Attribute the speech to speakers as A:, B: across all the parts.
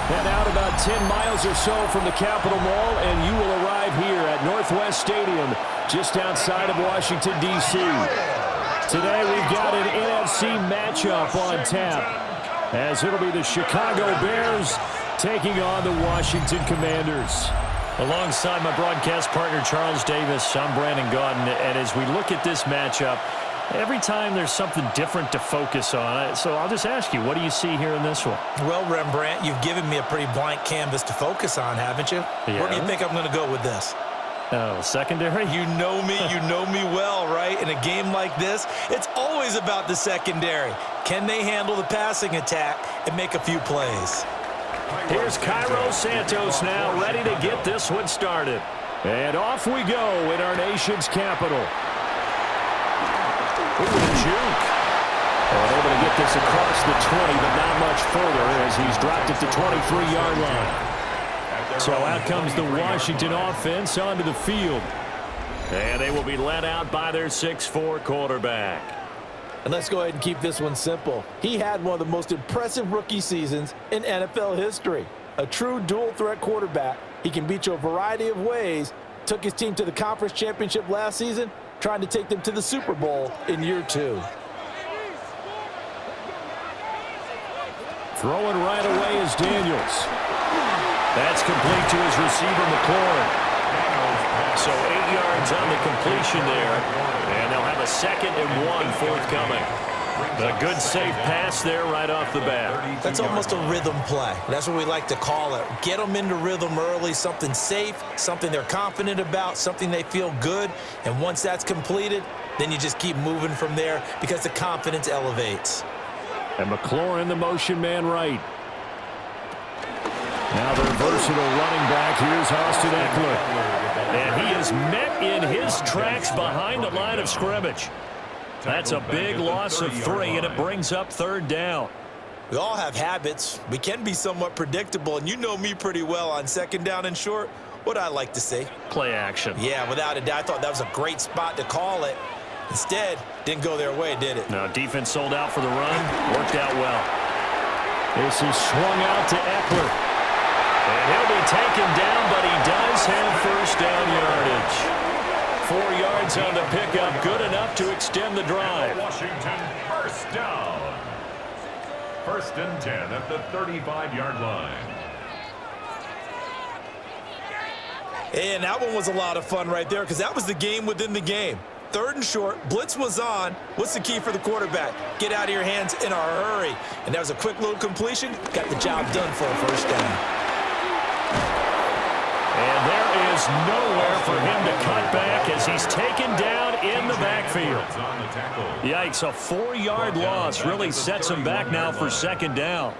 A: Head out about 10 miles or so from the Capitol Mall, and you will arrive here at Northwest Stadium, just outside of Washington, D.C. Today we've got an NFC matchup on tap, as it'll be the Chicago Bears taking on the Washington Commanders.
B: Alongside my broadcast partner, Charles Davis, I'm Brandon Gaudin, and as we look at this matchup, every time there's something different to focus on. So I'll just ask you, what do you see here in this one?
C: Well, Rembrandt, you've given me a pretty blank canvas to focus on, haven't you?
B: Yeah.
C: Where do you think I'm going to go with this?
B: Oh, secondary?
C: You know me well, right? In a game like this, it's always about the secondary. Can they handle the passing attack and make a few plays?
A: Here's Cairo Santos now, ready to get this one started. And off we go in our nation's capital. Ooh, a juke. And able to get this across the 20, but not much further as he's dropped it to 23-yard line. So out comes the Washington offense onto the field. And they will be led out by their 6'4" quarterback.
D: And let's go ahead and keep this one simple. He had one of the most impressive rookie seasons in NFL history. A true dual-threat quarterback. He can beat you a variety of ways. Took his team to the conference championship last season, trying to take them to the Super Bowl in year 2.
A: Throwing right away is Daniels. That's complete to his receiver, McLaurin. So 8 yards on the completion there. And they'll have a 2nd and 1 forthcoming. A good safe pass there right off the bat.
C: That's almost a rhythm play. That's what we like to call it. Get them into rhythm early, something safe, something they're confident about, something they feel good. And once that's completed, then you just keep moving from there because the confidence elevates.
A: And McLaurin, the motion man right. Now the versatile running back. Here's Austin Eckler. And he is met in his tracks behind the line of scrimmage. That's a big loss of 3, and it brings up 3rd down.
C: We all have habits. We can be somewhat predictable, and you know me pretty well on 2nd down and short. What I like to see.
B: Play action.
C: Yeah, without a doubt. I thought that was a great spot to call it. Instead, didn't go their way, did it?
B: No, defense sold out for the run. Worked out well.
A: This is swung out to Eckler.
B: And he'll be taken down, but he does have 1st down yardage.
A: 4 yards on the pickup, good enough to extend the drive.
E: Washington, 1st down. 1st and 10 at the 35-yard line.
C: And that one was a lot of fun right there because that was the game within the game. 3rd and short, blitz was on. What's the key for the quarterback? Get out of your hands in a hurry. And that was a quick little completion. Got the job done for a 1st down.
A: And there is nowhere for him to cut back as he's taken down in the backfield. Yikes, a 4-yard loss really sets him back now for 2nd down.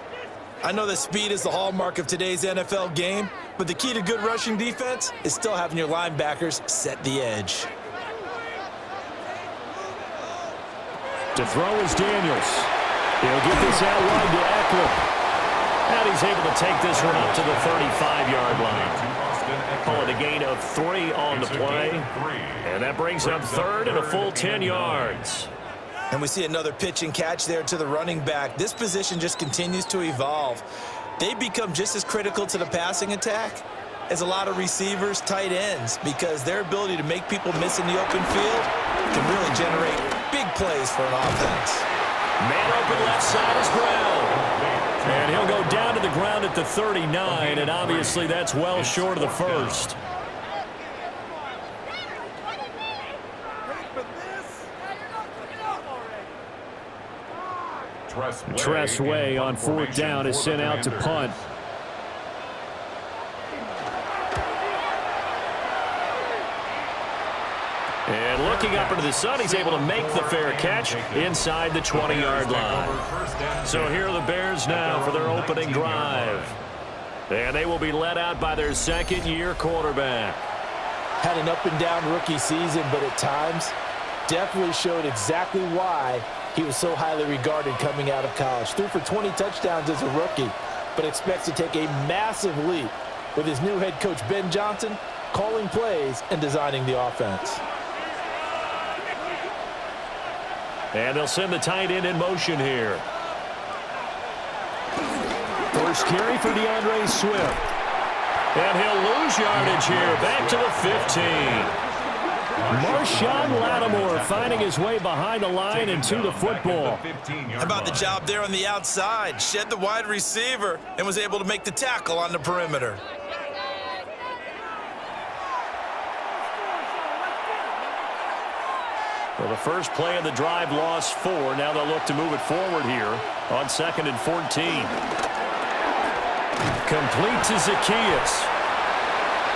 C: I know that speed is the hallmark of today's NFL game, but the key to good rushing defense is still having your linebackers set the edge.
A: To throw is Daniels. He'll get this out wide to Eckler. And he's able to take this one up to the 35-yard line. Call it a gain of 3 on the play. And that brings up 3rd and a full 10 yards.
C: And we see another pitch and catch there to the running back. This position just continues to evolve. They become just as critical to the passing attack as a lot of receivers, tight ends, because their ability to make people miss in the open field can really generate big plays for an offense.
A: Man open left side is Brown. And he'll go down to the ground at the 39, and obviously that's well short of the 1st. Tressway on 4th down is sent out to punt. And looking up into the sun, he's able to make the fair catch inside the 20-yard line. So here are the Bears now for their opening drive. And they will be led out by their 2nd-year quarterback.
D: Had an up-and-down rookie season, but at times definitely showed exactly why he was so highly regarded coming out of college. Threw for 20 touchdowns as a rookie, but expects to take a massive leap with his new head coach, Ben Johnson, calling plays and designing the offense.
A: And they'll send the tight end in motion here.
D: 3
A: First carry for DeAndre Swift.
B: And he'll lose yardage here. Back to the 15.
A: Marshawn Lattimore finding his way behind the line and to the football.
C: How about the job there on the outside? Shed the wide receiver and was able to make the tackle on the perimeter.
B: Well, the first play of the drive lost 4. Now they'll look to move it forward here on 2nd and 14. Complete to Zacchaeus.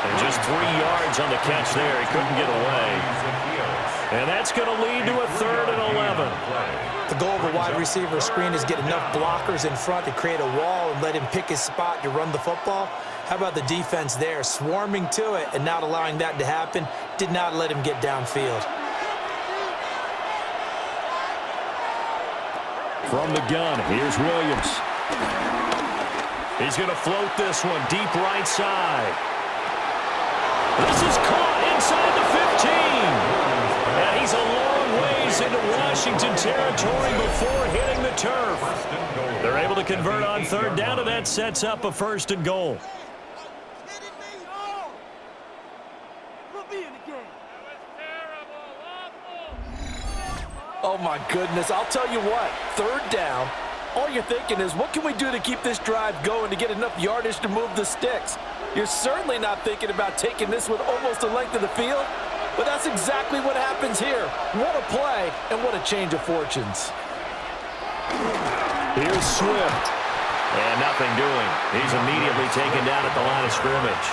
B: And just 3 yards on the catch there. He couldn't get away. And that's going to lead to a 3rd and 11.
D: The goal of a wide receiver screen is get enough blockers in front to create a wall and let him pick his spot to run the football. How about the defense there? Swarming to it and not allowing that to happen. Did not let him get downfield.
A: From the gun, here's Williams.
B: He's going to float this one deep right side. This is caught inside the 15. And he's a long ways into Washington territory before hitting the turf. They're able to convert on 3rd down, and that sets up a 1st and goal.
D: Oh, my goodness. I'll tell you what, 3rd down, all you're thinking is, what can we do to keep this drive going to get enough yardage to move the sticks? You're certainly not thinking about taking this one almost the length of the field, but that's exactly what happens here. What a play, and what a change of fortunes.
A: Here's Swift.
B: And nothing doing. He's immediately taken down at the line of scrimmage.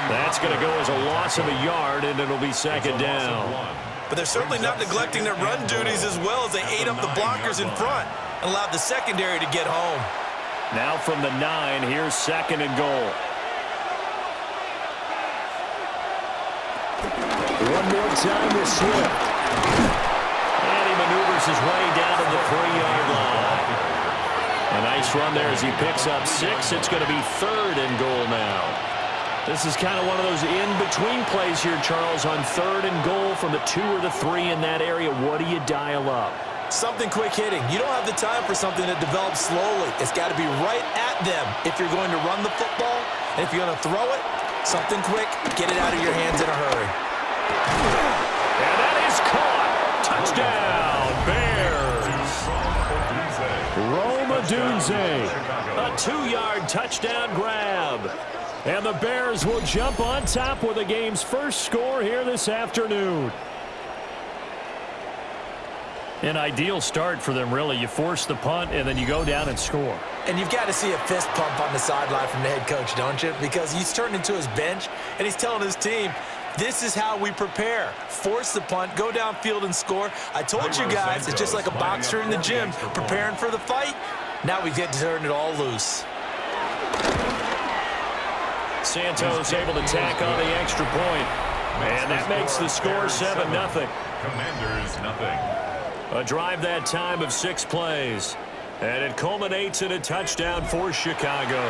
B: That's going to go as a loss of a yard, and it'll be 2nd down.
C: But they're certainly not neglecting their run duties as well as they ate up the blockers in front and allowed the secondary to get home.
B: Now from the 9, here's 2nd and goal.
A: One more time with Swift.
B: And he maneuvers his way down to the 3-yard line. A nice run there as he picks up 6. It's going to be 3rd and goal now. This is kind of one of those in-between plays here, Charles, on 3rd and goal from the 2 or the 3 in that area. What do you dial up?
C: Something quick hitting. You don't have the time for something that develops slowly. It's got to be right at them if you're going to run the football. And if you're going to throw it, something quick, get it out of your hands in a hurry.
B: And that is caught. Touchdown, Bears.
A: Rome Odunze.
B: A 2-yard touchdown grab.
A: And the Bears will jump on top with the game's first score here this afternoon.
B: An ideal start for them, really. You force the punt, and then you go down and score.
D: And you've got to see a fist pump on the sideline from the head coach, don't you? Because he's turned into his bench, and he's telling his team, this is how we prepare. Force the punt, go downfield and score. I told you guys, it's just like a boxer in the gym preparing for the fight. Now we get to turn it all loose.
B: Santos able to tack on the extra point. And that makes the score 7-0.
E: Commanders, nothing.
B: A drive that time of 6 plays. And it culminates in a touchdown for Chicago.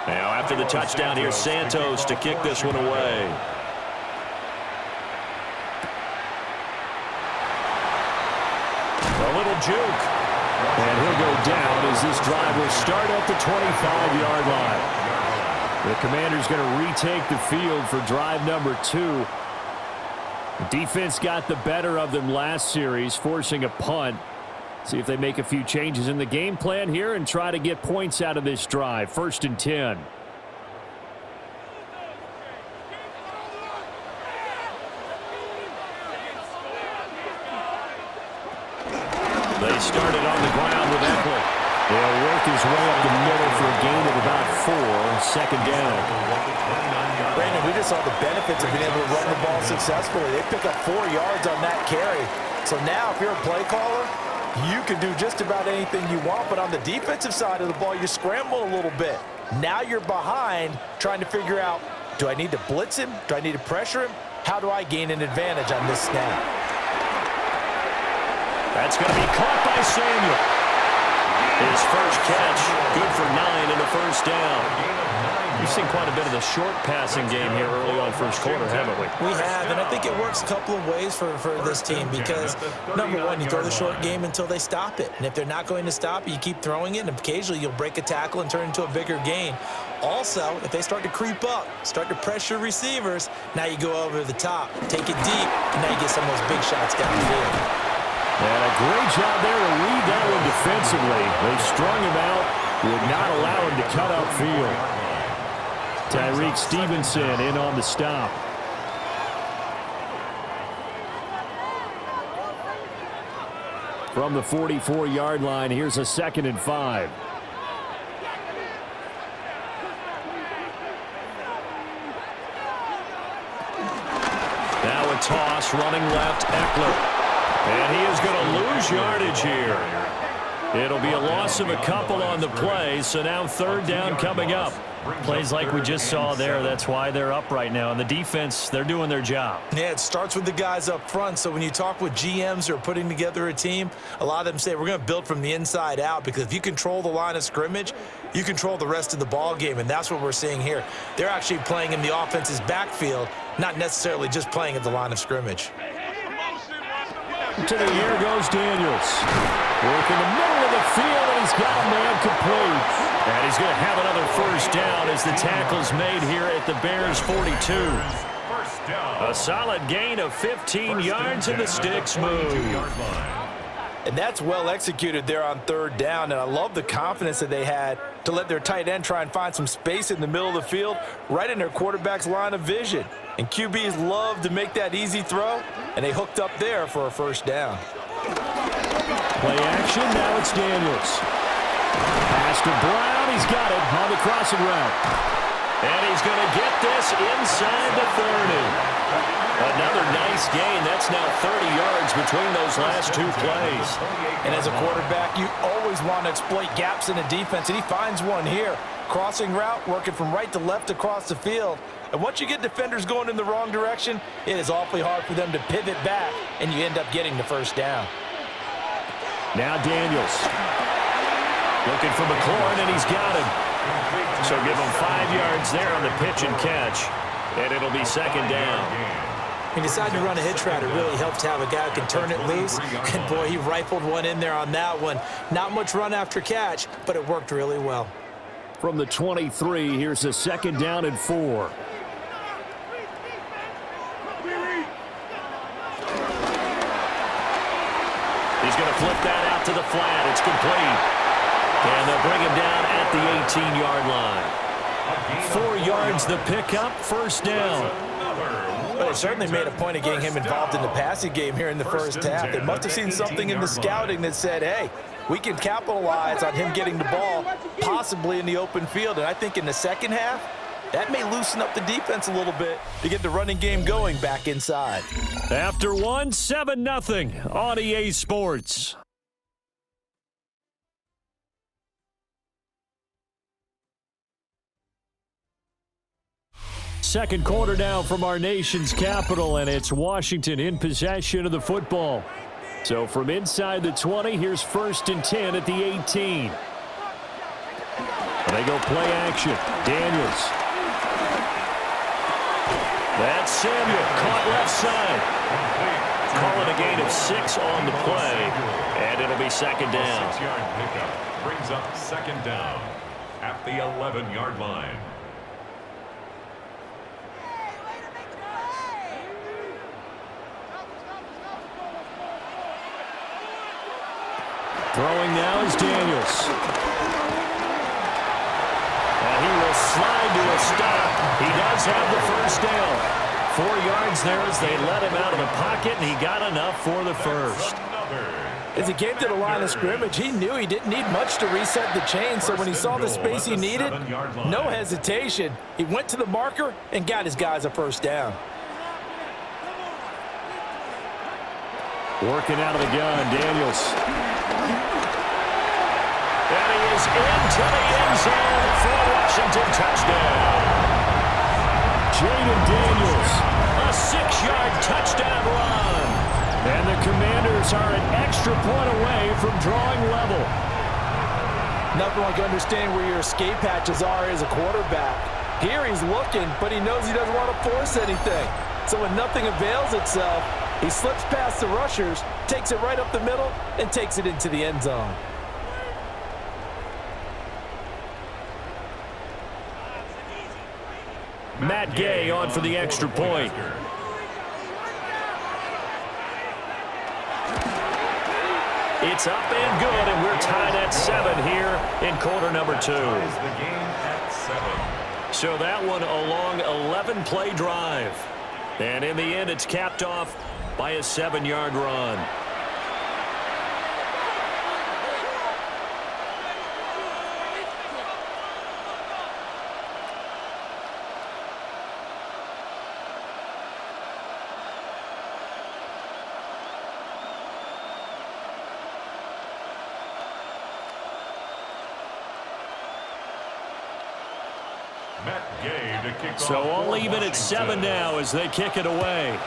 B: Now after the touchdown, here's Santos to kick this one away. A little juke.
A: And he'll go down as this drive will start at the 25-yard line. The Commanders going to retake the field for drive number 2. The defense got the better of them last series, forcing a punt. See if they make a few changes in the game plan here and try to get points out of this drive. 1st and 10.
B: They started on the ground with Eckler.
A: He'll work his way up the middle for a gain of about 4. 2nd down.
D: Brandon, we just saw the benefits of being able to run the ball successfully. They pick up 4 yards on that carry. So now if you're a play caller, you can do just about anything you want, but on the defensive side of the ball, you scramble a little bit. Now you're behind trying to figure out, Do I need to blitz him? Do I need to pressure him? How do I gain an advantage on this snap?
B: That's going to be caught by Samuel. His first catch, good for 9 and a first down. We've seen quite a bit of the short passing game here early on first quarter, haven't we?
C: We have, and I think it works a couple of ways for this team because, number one, you throw the short game until they stop it. And if they're not going to stop it, you keep throwing it, and occasionally you'll break a tackle and turn it into a bigger gain. Also, if they start to creep up, start to pressure receivers, now you go over the top, take it deep, and now you get some of those big shots downfield.
A: And a great job there to read that one defensively. They strung him out, would not allow him to cut upfield. Tyreek Stevenson in on the stop. From the 44-yard line, here's a 2nd and 5.
B: Now a toss, running left, Eckler. And he is going to lose yardage here. It'll be a loss of a couple on the play, so now 3rd down coming up. Plays like we just saw there, that's why they're up right now. And the defense, they're doing their job.
C: Yeah, it starts with the guys up front. So when you talk with GMs who are putting together a team, a lot of them say we're going to build from the inside out because if you control the line of scrimmage, you control the rest of the ball game, and that's what we're seeing here. They're actually playing in the offense's backfield, not necessarily just playing at the line of scrimmage.
A: To the air goes Daniels. Work in the middle of the field, and he's got a man complete.
B: And he's going to have another first down as the tackle's made here at the Bears' 42. A solid gain of 15 yards, and the sticks move.
D: And that's well executed there on 3rd down, and I love the confidence that they had to let their tight end try and find some space in the middle of the field, right in their quarterback's line of vision. And QBs love to make that easy throw, and they hooked up there for a first down.
A: Play action, now it's Daniels. Pass to Brown, he's got it on the crossing route.
B: And he's going to get this inside the 30. Another nice gain. That's now 30 yards between those last 2 plays.
D: And as a quarterback, you always want to exploit gaps in the defense, and he finds one here. Crossing route, working from right to left across the field. And once you get defenders going in the wrong direction, it is awfully hard for them to pivot back, and you end up getting the first down.
A: Now Daniels.
B: Looking for McLaurin, and he's got him. So give him 5 yards there on the pitch and catch. And it'll be 2nd down.
C: He decided to run a hitch route. It really helps to have a guy who can turn it loose. And, boy, he rifled one in there on that one. Not much run after catch, but it worked really well.
A: From the 23, here's a 2nd down and 4.
B: He's going to flip that out to the flat. It's complete. And they'll bring him down at the 18-yard line. 4 yards the pickup, first down.
D: But they certainly made a point of getting him involved in the passing game here in the first half. They must have seen something in the scouting that said, hey, we can capitalize on him getting the ball, possibly in the open field. And I think in the second half, that may loosen up the defense a little bit to get the running game going back inside.
A: After one, 7-0 on EA Sports. Second quarter now from our nation's capital, and it's Washington in possession of the football. So from inside the 20, here's 1st and 10 at the 18. They go play action. Daniels.
B: That's Samuel, caught left side. Calling a gain of 6 on the play, and it'll be 2nd down.
E: 6-yard pickup brings up 2nd down at the 11-yard line.
A: Throwing now is Daniels.
B: And he will slide to a stop. He does have the first down. 4 yards there as they let him out of the pocket, and he got enough for the first.
D: As he came to the line of scrimmage, he knew he didn't need much to reset the chain, so when he saw the space he needed, no hesitation. He went to the marker and got his guys a first down.
A: Working out of the gun, Daniels.
B: And he is into the end zone for a Washington touchdown.
A: Jaden Daniels.
B: A 6-yard touchdown run.
A: And the Commanders are an extra point away from drawing level.
D: Nothing like understanding where your escape hatches are as a quarterback. Here he's looking, but he knows he doesn't want to force anything. So when nothing avails itself, he slips past the rushers, takes it right up the middle, and takes it into the end zone.
B: Matt Gay on for the extra point. It's up and good, and we're tied at 7 here in quarter number 2. So that one a long 11-play drive. And in the end, it's capped off by a 7-yard run. So all even at 7 now as they kick it away.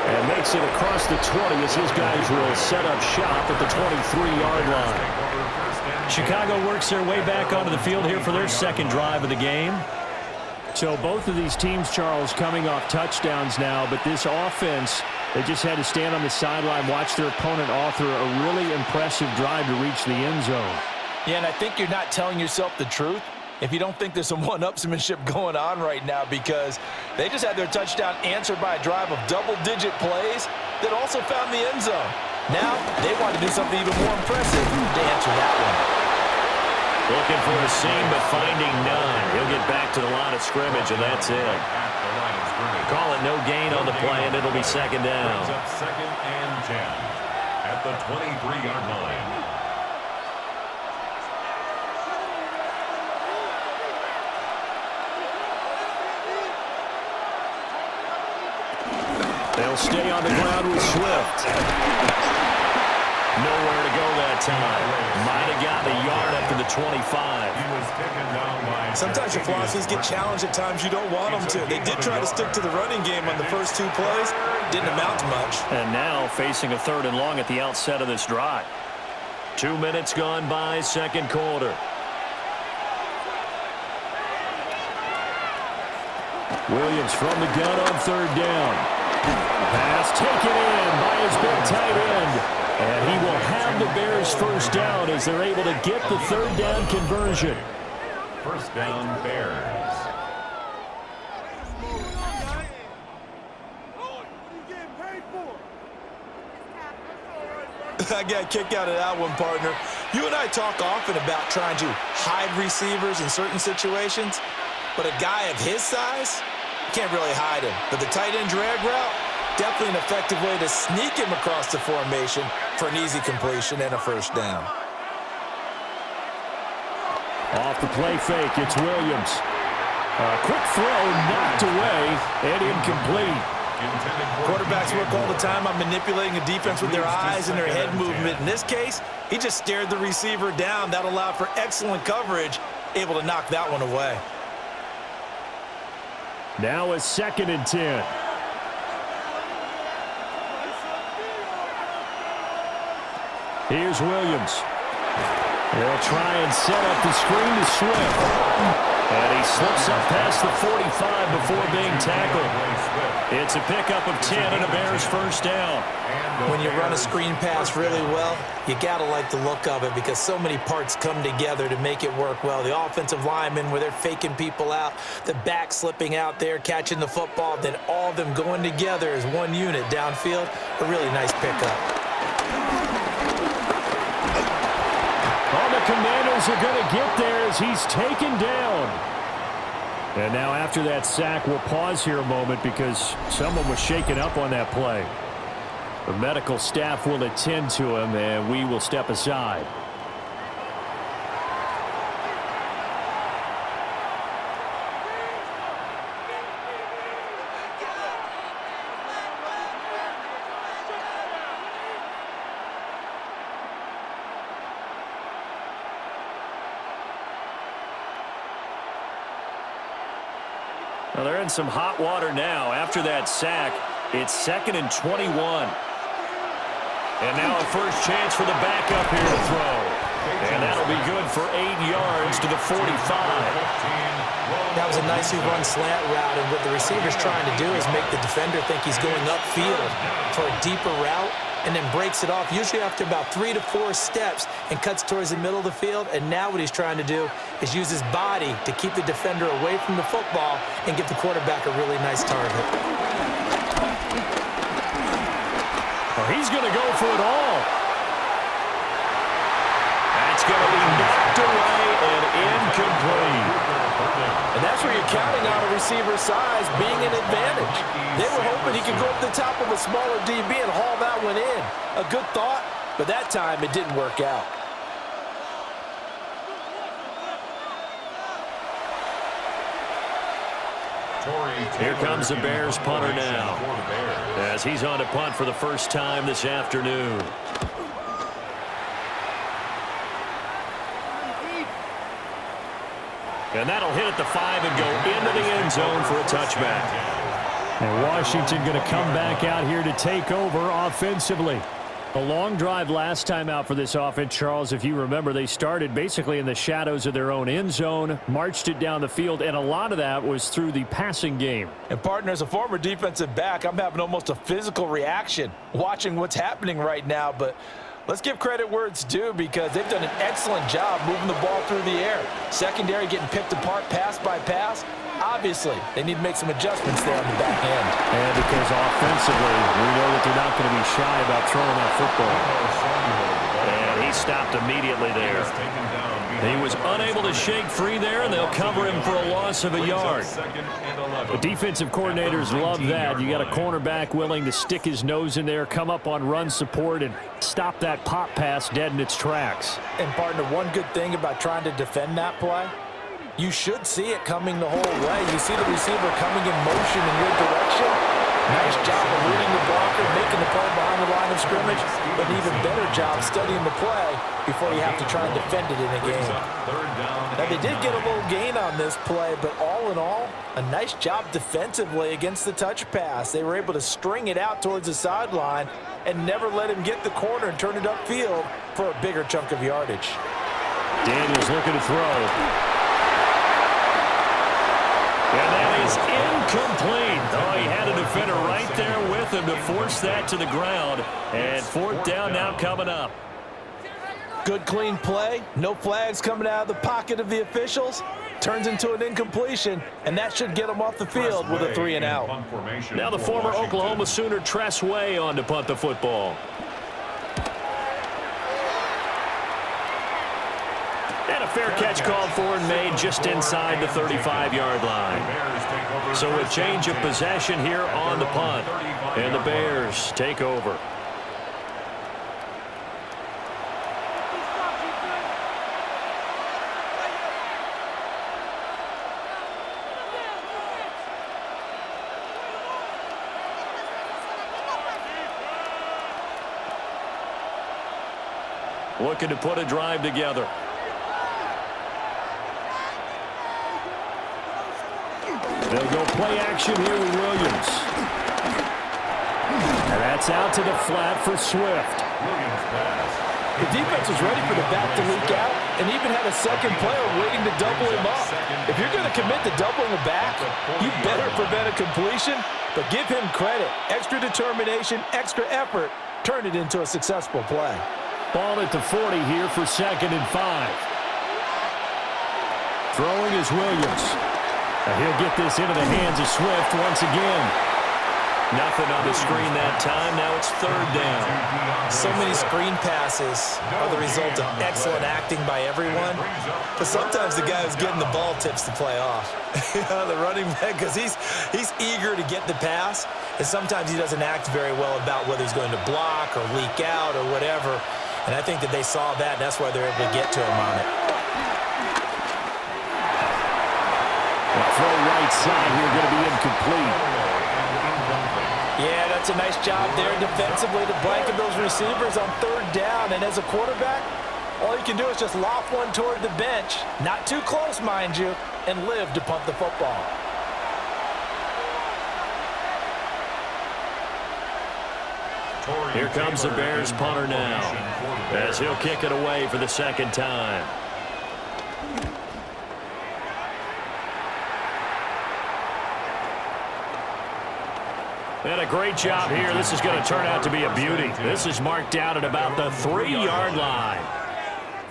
A: And makes it across the 20 as his guys will set up shop at the 23-yard line.
B: Chicago works their way back onto the field here for their second drive of the game.
A: So both of these teams, Charles, coming off touchdowns now, but this offense, they just had to stand on the sideline, watch their opponent author a really impressive drive to reach the end zone.
D: Yeah, and I think you're not telling yourself the truth if you don't think there's some one-upsmanship going on right now, because they just had their touchdown answered by a drive of double-digit plays that also found the end zone. Now they want to do something even more impressive to answer that one.
B: Looking for a seam, but finding none. He'll get back to the line of scrimmage, and that's it. Call it no gain on the play, and it'll be second down.
E: Second and 10 at the 23-yard line.
A: They'll stay on the ground with Swift.
B: Nowhere to go that time. Might have gotten a yard up to the 25.
E: He was taken down by...
C: Sometimes your philosophies get challenged at times you don't want them to. They did try to stick to the running game on the first 2 plays. Didn't amount to much.
B: And now facing a 3rd and long at the outset of this drive. 2 minutes gone by, second quarter.
A: Williams from the gun on 3rd down. Pass taken in by his big tight end. And he will have the Bears first down as they're able to get the 3rd down conversion.
E: First down, Bears.
C: I got a kick out of that one, partner. You and I talk often about trying to hide receivers in certain situations, but a guy of his size, you can't really hide him. But the tight end drag route, definitely an effective way to sneak him across the formation for an easy completion and a first down.
A: Off the play fake, it's Williams. A quick throw knocked away and incomplete.
C: Quarterbacks work all the time on manipulating a defense with their eyes and their head movement. In this case, he just stared the receiver down. That allowed for excellent coverage, able to knock that one away.
A: Now a 2nd and 10. Here's Williams. They'll try and set up the screen to Swift. And he slips up past the 45 before being tackled. It's a pickup of 10 and a Bears first down.
C: When you run a screen pass really well, you got to like the look of it because so many parts come together to make it work well. The offensive linemen, where they're faking people out, the back slipping out there, catching the football, then all of them going together as one unit downfield. A really nice pickup.
A: All the Commanders are going to get there as he's taken down. And now after that sack, we'll pause here a moment because someone was shaken up on that play. The medical staff will attend to him, and we will step aside.
B: Well, they're in some hot water now. After that sack, it's 2nd and 21. And now a first chance for the backup here to throw. And that'll be good for 8 yards to the 45.
D: That was a nicely run slant route, and what the receiver's trying to do is make the defender think he's going upfield for a deeper route, and then breaks it off, usually after about 3 to 4 steps, and cuts towards the middle of the field. And now what he's trying to do is use his body to keep the defender away from the football and give the quarterback a really nice target.
B: Well, he's going to go for it all. That's going to be knocked away and incomplete.
D: And that's where you're counting on a receiver's size being an advantage. They were hoping he could go up the top of a smaller DB and haul that one in. A good thought, but that time it didn't work out.
B: Here comes the Bears punter now, as he's on to punt for the first time this afternoon. And that'll hit at the 5 and go into the end zone for a touchback.
A: And Washington going to come back out here to take over offensively. A long drive last time out for this offense, Charles. If you remember, they started basically in the shadows of their own end zone, marched it down the field, and a lot of that was through the passing game.
D: And, partner, as a former defensive back, I'm having almost a physical reaction watching what's happening right now. But let's give credit where it's due, because they've done an excellent job moving the ball through the air. Secondary getting picked apart pass by pass. Obviously, they need to make some adjustments there on the back end.
A: And because offensively, we know that they're not going to be shy about throwing that football.
B: And he stopped immediately there. He was unable to shake free there, and they'll cover him for a loss of a yard.
A: The defensive coordinators love that. You got a cornerback willing to stick his nose in there, come up on run support, and stop that pop pass dead in its tracks.
D: And, partner, one good thing about trying to defend that play, you should see it coming the whole way. You see the receiver coming in motion in your direction. Nice job of reading the blocker, making the play behind the line of scrimmage, but an even better job studying the play before you have to try and defend it in a game. Now, they did get a little gain on this play, but all in all, a nice job defensively against the touch pass. They were able to string it out towards the sideline and never let him get the corner and turn it upfield for a bigger chunk of yardage.
A: Daniels looking to throw.
B: And that is incomplete. Oh, he had a defender right there with him to force that to the ground. And 4th down now coming up.
D: Good, clean play. No flags coming out of the pocket of the officials. Turns into an incompletion, and that should get them off the field with a 3 and out.
B: Now the former Oklahoma Sooner Tress Way on to punt the football. And a fair catch called for and made just inside the 35-yard line. So a change of possession here on the punt. And the Bears take over. Looking to put a drive together.
A: They'll go play action here with Williams. And that's out to the flat for Swift.
D: The defense was ready for the back to leak out and even had a second player waiting to double him up. If you're going to commit to doubling the back, you better prevent a completion, but give him credit. Extra determination, extra effort, turned it into a successful play.
A: Ball at the 40 here for 2nd and 5. Throwing is Williams. And he'll get this into the hands of Swift once again.
B: Nothing on the screen that time. Now it's 3rd down.
C: So many screen passes are the result of excellent acting by everyone. But sometimes the guy who's getting the ball tips the play off. The running back, because he's eager to get the pass. And sometimes he doesn't act very well about whether he's going to block or leak out or whatever. And I think that they saw that, and that's why they're able to get to him on it.
A: The throw right side here going to be incomplete.
D: Yeah, that's a nice job there defensively to blanket those receivers on 3rd down. And as a quarterback, all you can do is just loft one toward the bench. Not too close, mind you, and live to punt the football.
B: Here comes the Bears punter now, as he'll kick it away for the second time. And a great job here. This is going to turn out to be a beauty. This is marked down at about the 3-yard line.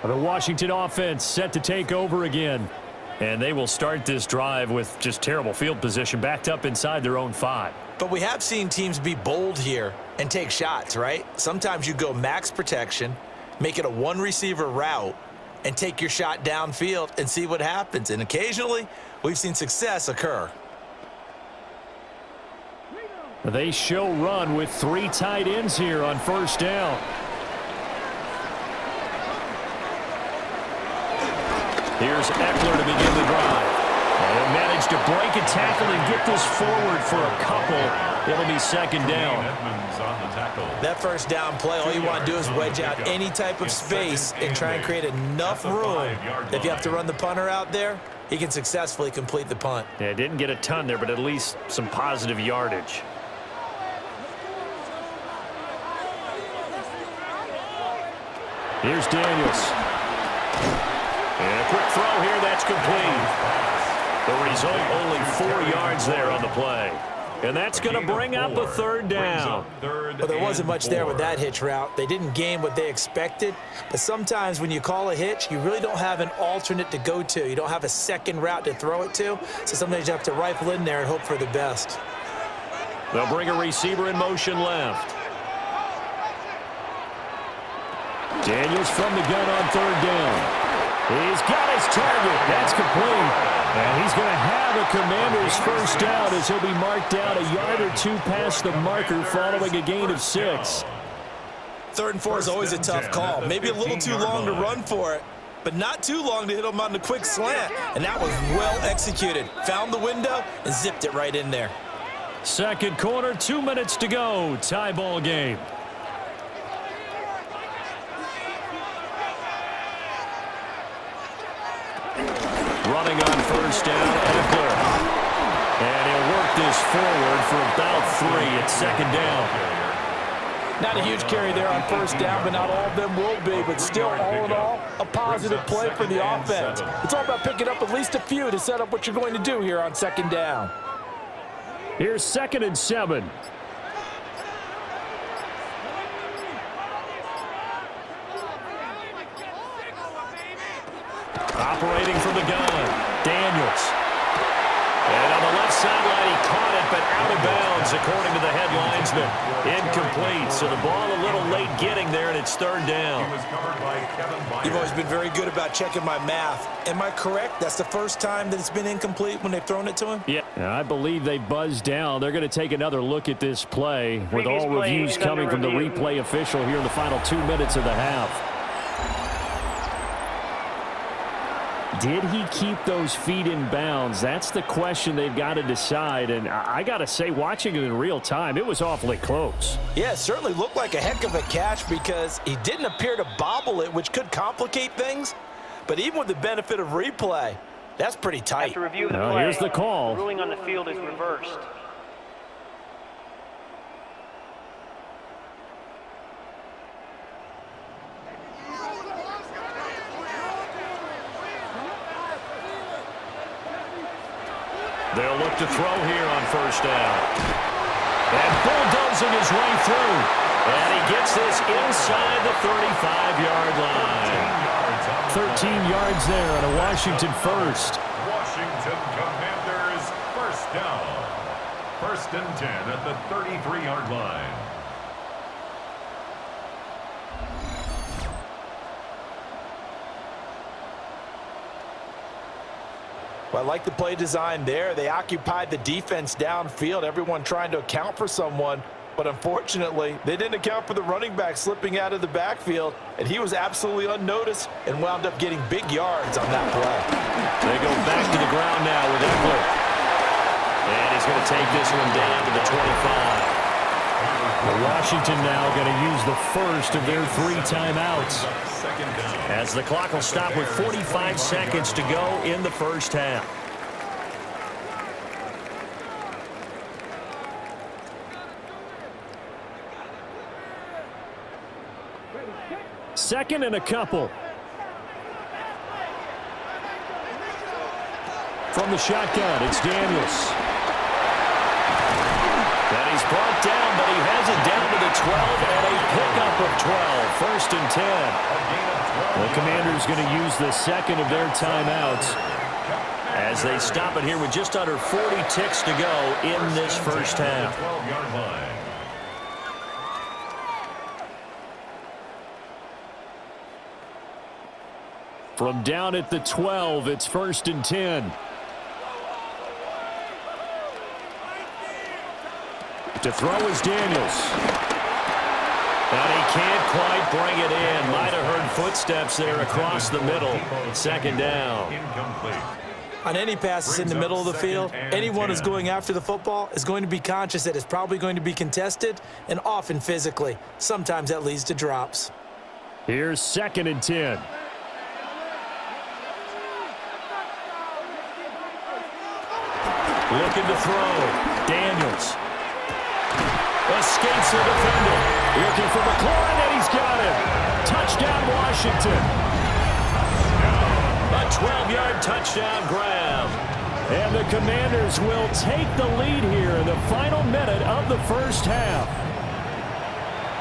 A: The Washington offense set to take over again.
B: And they will start this drive with just terrible field position, backed up inside their own 5.
C: But we have seen teams be bold here and take shots, right? Sometimes you go max protection, make it a one-receiver route, and take your shot downfield and see what happens. And occasionally, we've seen success occur.
A: They show run with 3 tight ends here on first down.
B: Here's Eckler to begin the drive. And managed to break a tackle and get this forward for a couple. It'll be second down.
C: That first down play, all you want to do is wedge out any type of space and try and create enough room. If you have to run the punter out there, he can successfully complete the punt.
B: Yeah, didn't get a ton there, but at least some positive yardage.
A: Here's Daniels.
B: And a quick throw here, that's complete. The result, only 4 yards there on the play. And that's going to bring up a third down.
C: Well, there wasn't much there with that hitch route. They didn't gain what they expected. But sometimes when you call a hitch, you really don't have an alternate to go to. You don't have a second route to throw it to. So sometimes you have to rifle in there and hope for the best.
B: They'll bring a receiver in motion left.
A: Daniels from the gun on third down. He's got his target. That's complete. And he's going to have a Commander's first down as he'll be marked down a yard or 2 past the marker following a gain of 6.
C: 3rd and 4 is always a tough call. Maybe a little too long to run for it, but not too long to hit him on the quick slant. And that was well executed. Found the window and zipped it right in there.
A: Second quarter, 2 minutes to go. Tie ball game.
B: Running on first down, Eckler. And he'll work this forward for about 3 at second down.
D: Not a huge carry there on first down, but not all of them will be. But still, all in all, a positive play for the offense. It's all about picking up at least a few to set up what you're going to do here on second down.
A: Here's 2nd and 7.
B: Operating from the gun, Daniels. And on the left sideline, he caught it, but out of bounds, according to the head linesman. Incomplete, so the ball a little late getting there, and it's third down.
C: You've always been very good about checking my math. Am I correct? That's the first time that it's been incomplete when they've thrown it to him?
A: Yeah, I believe they buzzed down. They're going to take another look at this play with all reviews coming from the replay official here in the final 2 minutes of the half. Did he keep those feet in bounds? That's the question they've got to decide. And I got to say, watching it in real time, it was awfully close.
C: Yeah, it certainly looked like a heck of a catch because he didn't appear to bobble it, which could complicate things. But even with the benefit of replay, that's pretty tight.
F: After review of the play,
A: here's the call.
F: The ruling on the field is reversed.
B: They'll look to throw here on first down. And bulldozing his way through. And he gets this inside the 35-yard line.
A: 13 yards there on a Washington first.
E: Washington Commanders first down. 1st and 10 at the 33-yard line.
D: Well, I like the play design there. They occupied the defense downfield, everyone trying to account for someone. But unfortunately, they didn't account for the running back slipping out of the backfield, and he was absolutely unnoticed and wound up getting big yards on that play.
B: They go back to the ground now with Eckler. And he's going to take this one down to the 25.
A: Washington now going to use the first of their 3 timeouts.
B: As the clock will stop with 45 seconds to go in the first half.
A: 2nd and a couple. From the shotgun, it's Daniels.
B: And he's brought down, but he has it down to the 12 and a pickup of 12. 1st and 10.
A: The Commanders going to use the 2nd of their timeouts
B: as they stop it here with just under 40 ticks to go in this first half.
E: 12-yard line.
A: From down at the 12, it's 1st and 10. To throw is Daniels. And he can't quite bring it in. Might have heard footsteps there across the middle. 2nd down.
E: Incomplete.
C: On any passes in the middle of the field, anyone who's going after the football is going to be conscious that it's probably going to be contested, and often physically. Sometimes that leads to drops.
A: Here's 2nd and 10.
B: Looking to throw. Daniels. Escapes the defender.
A: Looking for McLaurin, and he's got him. Touchdown, Washington.
B: A 12-yard touchdown grab.
A: And the Commanders will take the lead here in the final minute of the first half.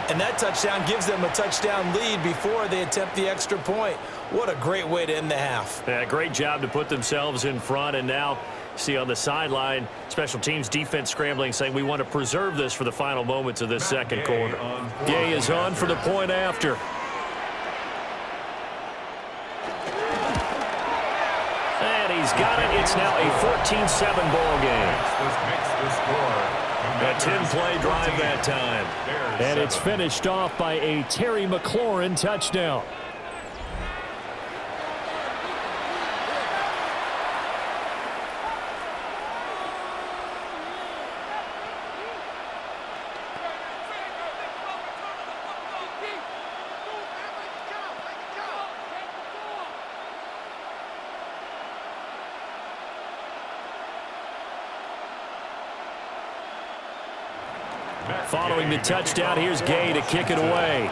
C: And that touchdown gives them a touchdown lead before they attempt the extra point. What a great way to end the half.
B: Yeah, great job to put themselves in front, and now see on the sideline, special teams defense scrambling, saying we want to preserve this for the final moments of this second quarter.
A: Gay is on for the point after.
B: And he's got it. It's now a 14-7 ball game.
E: Makes the score.
B: A 10-play drive that time.
A: And it's finished off by a Terry McLaurin touchdown. Following the touchdown, here's Gay to kick it away.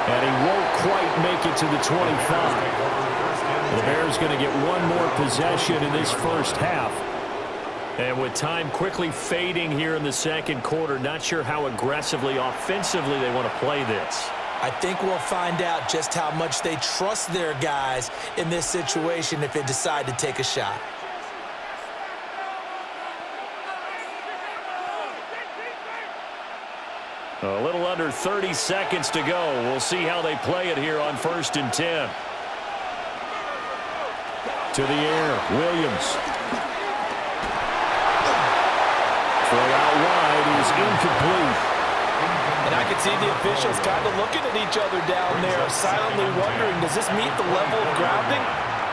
A: And he won't quite make it to the 25. The Bears going to get one more possession in this first half.
B: And with time quickly fading here in the second quarter, not sure how aggressively, offensively they want to play this.
C: I think we'll find out just how much they trust their guys in this situation if they decide to take a shot.
B: A little under 30 seconds to go. We'll see how they play it here on 1st and 10.
A: To the air, Williams. Throw out wide is incomplete.
D: And I can see the officials kind of looking at each other down there, silently wondering, does this meet the level of grounding?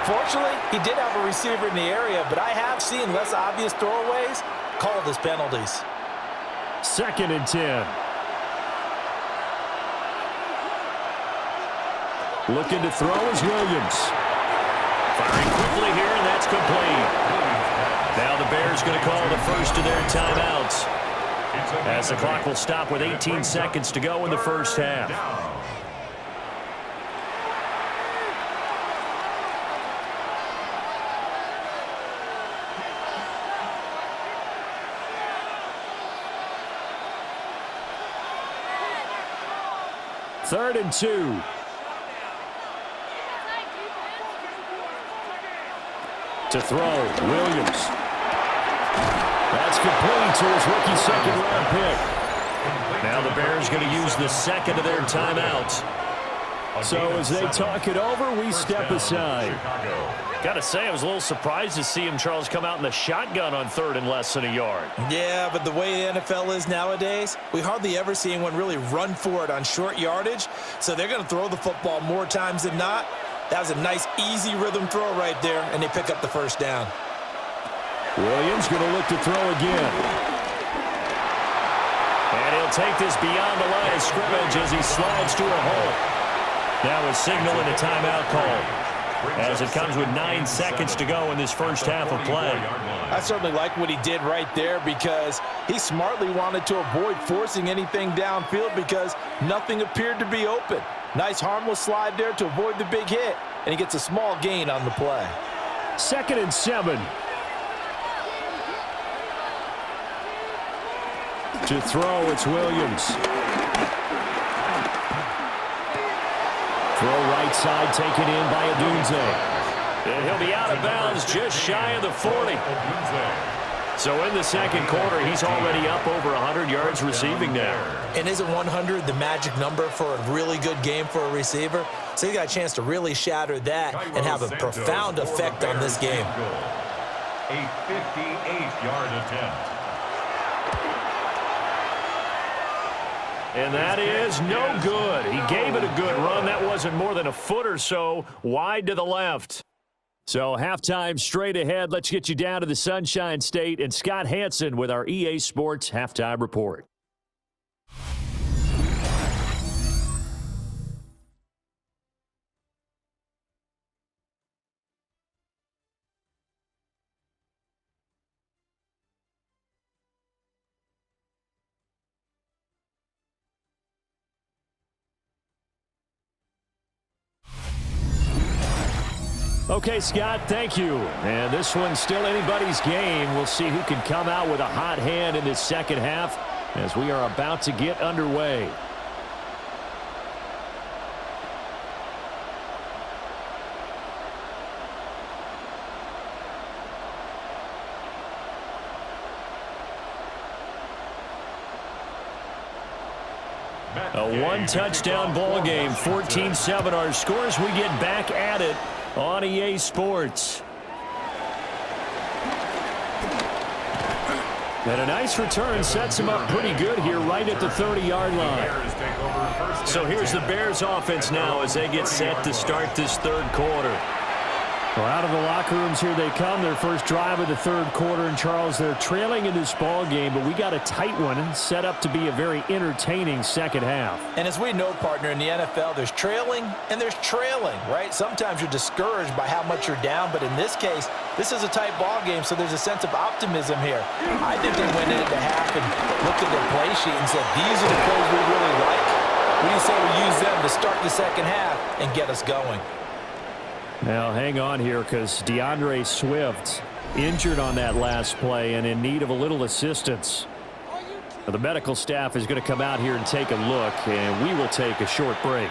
D: Fortunately, he did have a receiver in the area, but I have seen less obvious throwaways called as penalties.
A: 2nd and 10. Looking to throw is Williams.
B: Firing quickly here, and that's complete. Now the Bears going to call the first of their timeouts, as the clock will stop with 18 seconds to go in the first half.
A: Third and 2. To throw, Williams. That's complete to his rookie second-round pick.
B: Now the Bears going to use the second of their timeouts.
A: So as they talk it over, we step aside.
B: Got to say, I was a little surprised to see him, Charles, come out in the shotgun on 3rd and less than a yard.
C: Yeah, but the way the NFL is nowadays, we hardly ever see anyone really run for it on short yardage. So they're going to throw the football more times than not. That was a nice, easy rhythm throw right there, and they pick up the first down.
A: Williams going to look to throw again.
B: And he'll take this beyond the line of scrimmage as he slides to a hole. Now a signal and a timeout call. as it comes with 9 seconds to go in this first half of play.
D: I certainly like what he did right there because he smartly wanted to avoid forcing anything downfield because nothing appeared to be open. Nice harmless slide there to avoid the big hit, and he gets a small gain on the play.
A: 2nd and 7. To throw, it's Williams. Throw right side taken in by Adunze.
B: And he'll be out of bounds just shy of the 40. So in the second quarter, he's already up over 100 yards receiving now.
C: And isn't 100 the magic number for a really good game for a receiver? So he got a chance to really shatter that and have a profound effect on this game.
E: A 58-yard attempt.
B: And that is no good. He gave it a good run. That wasn't more than a foot or so wide to the left.
A: So halftime straight ahead. Let's get you down to the Sunshine State and Scott Hansen with our EA Sports Halftime Report. Okay, Scott, thank you. And this one's still anybody's game. We'll see who can come out with a hot hand in this second half as we are about to get underway. A one-touchdown ball game, 14-7 our scores. We get back at it on EA Sports. And a nice return sets him up pretty good here right at the 30-yard line.
B: So here's the Bears offense now as they get set to start this third quarter.
A: Well, out of the locker rooms here they come. Their first drive of the third quarter. And, Charles, they're trailing in this ball game, but we got a tight one set up to be a very entertaining second half.
D: And as we know, partner, in the NFL, there's trailing and there's trailing, right? Sometimes you're discouraged by how much you're down, but in this case, this is a tight ball game, so there's a sense of optimism here. I think they went into half and looked at their play sheet and said, these are the plays we really like. What do you say we use them to start the second half and get us going?
A: Now, hang on here because DeAndre Swift injured on that last play and in need of a little assistance. The medical staff is going to come out here and take a look, and we will take a short break.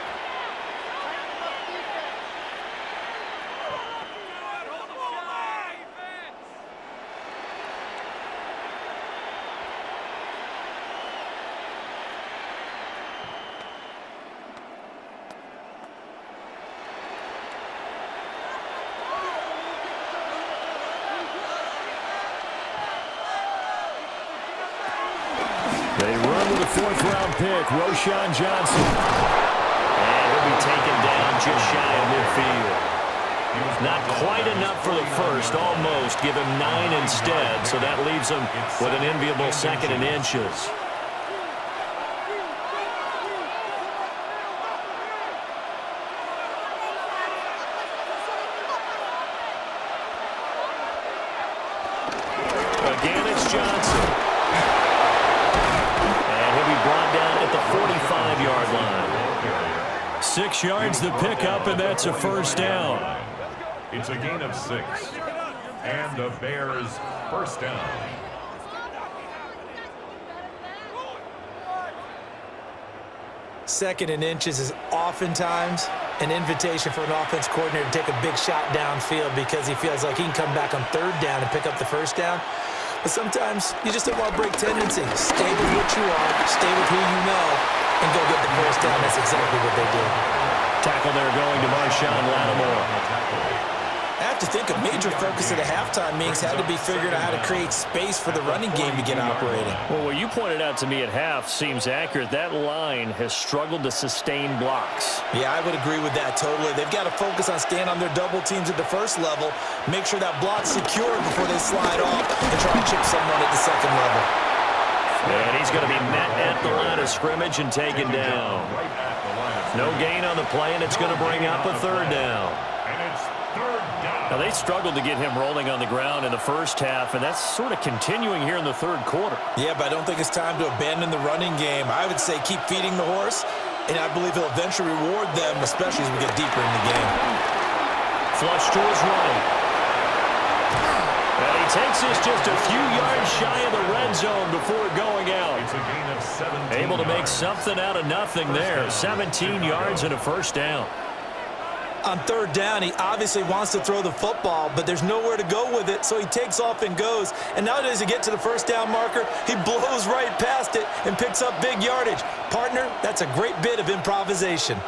A: They run with a fourth-round pick, Roschon Johnson.
B: And he'll be taken down just shy of midfield. Not quite enough for the first, almost. Give him 9 instead, so that leaves him with an enviable 2nd and inches. Again, it's Johnson. 45-yard line.
A: 6 yards the pickup, and that's a first down.
E: It's a gain of 6. And the Bears first down.
C: Second and inches is oftentimes an invitation for an offense coordinator to take a big shot downfield because he feels like he can come back on third down and pick up the first down. But sometimes you just don't want to break tendencies. Stay with what you are, stay with who you know, and go get the first down. That's exactly what they did.
B: Tackle there going to Marshawn Lattimore.
C: I have to think a major focus of the halftime meetings had to be figuring out how to create space for the running game to get operating.
A: Well, what you pointed out to me at half seems accurate. That line has struggled to sustain blocks.
C: Yeah, I would agree with that totally. They've got to focus on staying on their double teams at the first level, make sure that block's secure before they slide off and try and chip someone at the second level.
B: And he's going to be met at the line of scrimmage and taken down. No gain on the play, and it's going to bring up a third down.
E: And it's Third down.
B: Now, they struggled to get him rolling on the ground in the first half, and that's sort of continuing here in the third quarter.
C: Yeah, but I don't think it's time to abandon the running game. I would say keep feeding the horse, and I believe he'll eventually reward them, especially as we get deeper in the game.
B: Flush to his right. And he takes this just a few yards shy of the red zone before going out.
E: It's a gain of 17
B: Able to make
E: yards.
B: something out of nothing there. 17 yards and a first down.
C: On third down, he obviously wants to throw the football, but there's nowhere to go with it, so he takes off and goes. And nowadays, to get to the first down marker, he blows right past it and picks up big yardage. Partner, that's a great bit of improvisation.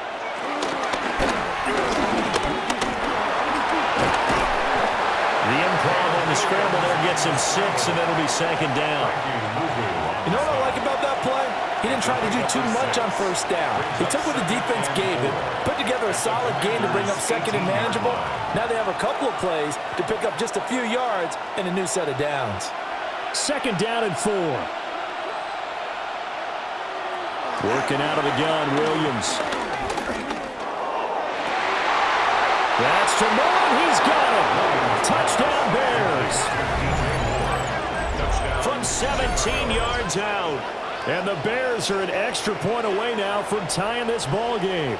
B: The improv on the scramble there gets him 6, and it'll be second down.
D: You know what I like about that play? He didn't try to do too much on first down. He took what the defense gave him, put together a solid game to bring up second and manageable. Now they have a couple of plays to pick up just a few yards and a new set of downs.
A: Second down and 4. Working out of the gun, Williams. That's to Moore. He's got it. Touchdown, Bears.
B: From 17 yards out.
A: And the Bears are an extra point away now from tying this ball game.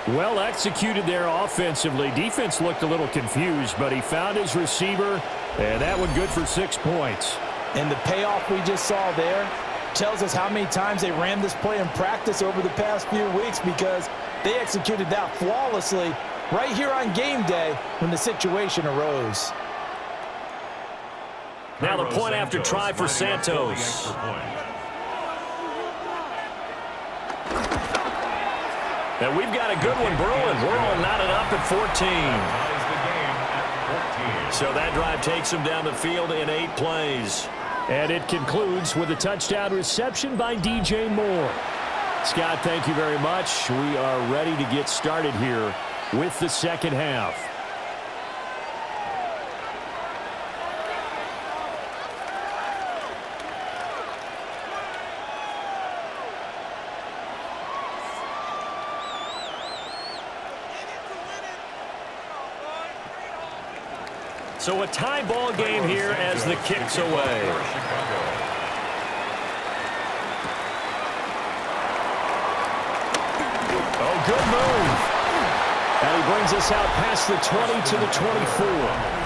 A: Well executed there offensively. Defense looked a little confused, but he found his receiver, and that one good for 6 points.
D: And the payoff we just saw there tells us how many times they ran this play in practice over the past few weeks, because they executed that flawlessly right here on game day when the situation arose.
B: Now the point after try for Santos. And we've got a good one brewing. We're all knotted up at 14. So that drive takes him down the field in 8 plays.
A: And it concludes with a touchdown reception by DJ Moore. Scott, thank you very much. We are ready to get started here with the second half.
B: So a tie ball game here as the kick's away.
A: Oh, good move. And he brings us out past the 20 to the 24.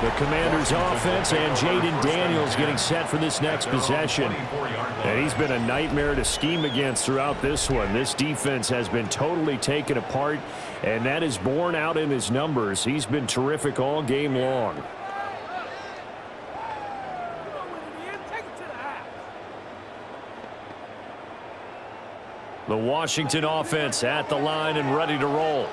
A: The Commanders' offense and Jaden Daniels getting set for this next possession. And he's been a nightmare to scheme against throughout this one. This defense has been totally taken apart, and that is borne out in his numbers. He's been terrific all game long. The Washington offense at the line and ready to roll.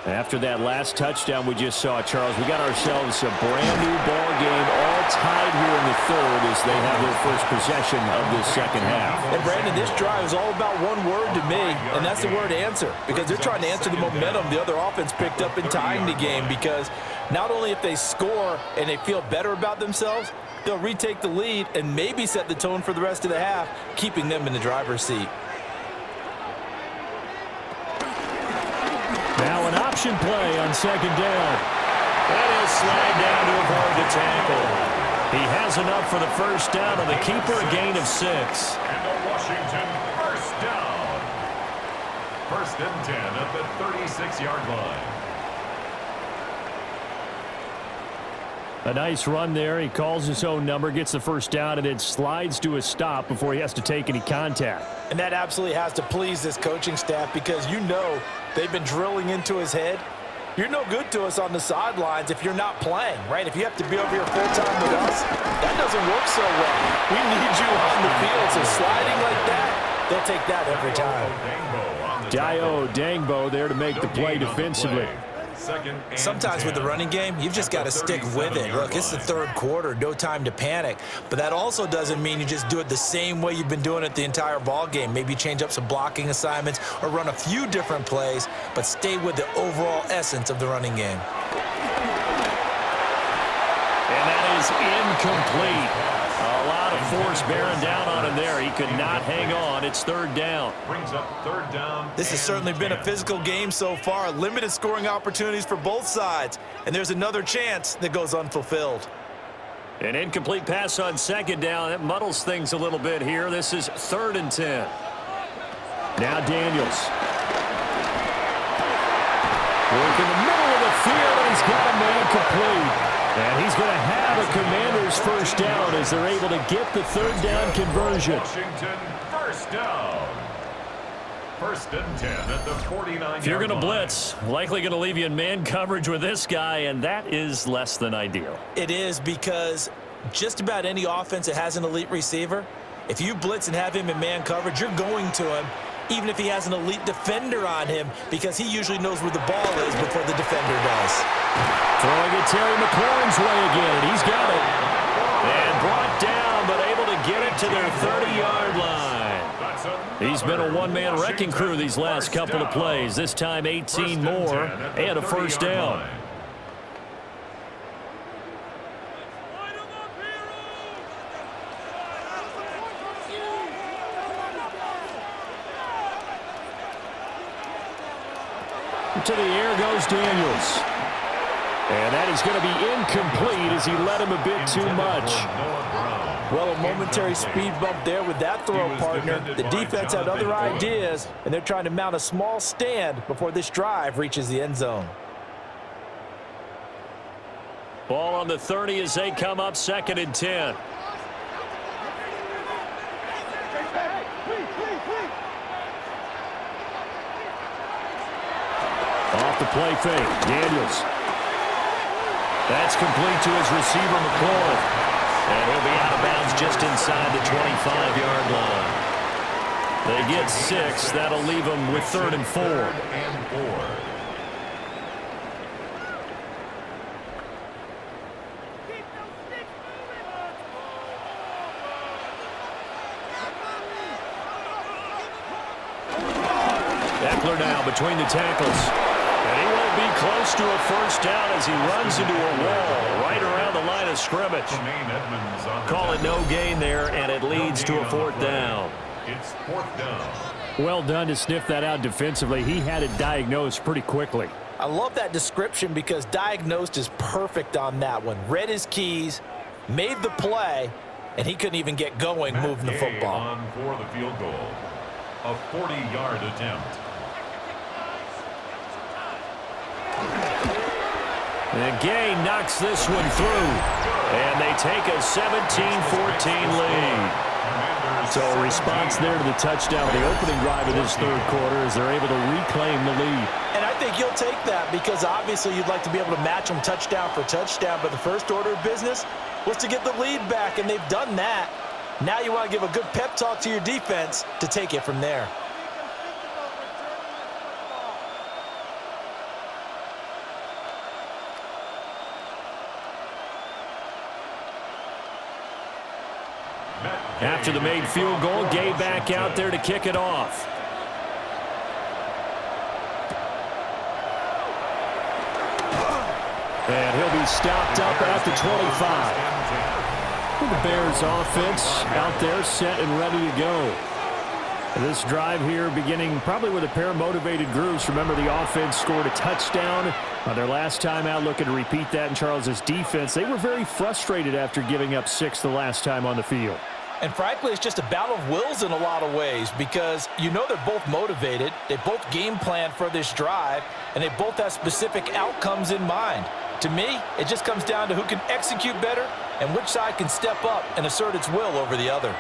A: After that last touchdown we just saw, Charles, we got ourselves a brand new ball game, all tied here in the third as they have their first possession of this second half.
D: And Brandon, this drive is all about one word to me, and that's the word answer, because they're trying to answer the momentum the other offense picked up in tying the game, because not only if they score and they feel better about themselves, they'll retake the lead and maybe set the tone for the rest of the half, keeping them in the driver's seat.
A: Now an option play on second down.
B: And he'll slide down to avoid the tackle. He has enough for the first down, and the keeper a gain of 6.
E: And the Washington first down. 1st and 10 at the 36-yard line.
A: A nice run there. He calls his own number, gets the first down, and then slides to a stop before he has to take any contact.
D: And that absolutely has to please this coaching staff, because you know they've been drilling into his head. You're no good to us on the sidelines if you're not playing, right? If you have to be over here full-time with us, that doesn't work so well. We need you on the field, so sliding like that, they'll take that every time.
A: Dio Dangbo there to make the play defensively.
C: Sometimes with the running game, you've just got to stick with it. Look, it's the third quarter, no time to panic. But that also doesn't mean you just do it the same way you've been doing it the entire ball game. Maybe change up some blocking assignments or run a few different plays, but stay with the overall essence of the running game.
B: And that is incomplete. A lot lot of force bearing down on him there. He could not hang on. It's third down.
E: Brings up third down.
C: This has certainly been a physical game so far. Limited scoring opportunities for both sides. And there's another chance that goes unfulfilled.
B: An incomplete pass on second down. That muddles things a little bit here. This is 3rd and 10.
A: Now Daniels. Work in the middle of the field, and he's got a man complete. And he's going to have a Commanders first down as they're able to get the third down conversion.
E: Washington, first down. 1st and 10 at the 49-yard
B: If you're going to
E: line.
B: blitz, likely going to leave you in man coverage with this guy, and that is less than ideal.
C: It is, because just about any offense that has an elite receiver, if you blitz and have him in man coverage, you're going to him, even if he has an elite defender on him, because he usually knows where the ball is before the defender does.
A: Throwing it Terry McLaurin's way again, and he's got it.
B: And brought down, but able to get it to their 30-yard line. He's been a one-man wrecking crew these last couple of plays. This time 18 more and a first down.
A: To the air goes Daniels. And that is going to be incomplete as he led him a bit too much.
D: Well, a momentary speed bump there with that throw, partner. The defense had other ideas, and they're trying to mount a small stand before this drive reaches the end zone.
B: Ball on the 30 as they come up 2nd and 10.
A: Off the play fake, Daniels. That's complete to his receiver, McLaurin.
B: And he'll be out of bounds just inside the 25-yard line. They get 6. That'll leave them with 3rd and 4.
A: Eckler now between the tackles.
B: And he won't be close to a first down as he runs into a wall right around the line of scrimmage. Call it no gain there, and it leads to a 4th down.
E: It's 4th down.
A: Well done to sniff that out defensively. He had it diagnosed pretty quickly.
D: I love that description because diagnosed is perfect on that one. Read his keys, made the play, and he couldn't even get going moving the football.
E: On for the field goal. A 40-yard attempt.
B: And Gay knocks this one through. And they take a 17-14 lead.
A: So a response there to the touchdown, the opening drive of this third quarter, as they're able to reclaim the lead.
D: And I think you'll take that because obviously you'd like to be able to match them touchdown for touchdown, but the first order of business was to get the lead back, and they've done that. Now you want to give a good pep talk to your defense to take it from there.
A: After the made field goal, Gay back out there to kick it off. And he'll be stopped up at the 25. The Bears offense out there set and ready to go. This drive here beginning probably with a pair of motivated groups. Remember, the offense scored a touchdown their last time out, looking to repeat that in Charles's defense. They were very frustrated after giving up 6 the last time on the field.
D: And frankly, it's just a battle of wills in a lot of ways because you know they're both motivated, they both game plan for this drive, and they both have specific outcomes in mind. To me, it just comes down to who can execute better and which side can step up and assert its will over the other.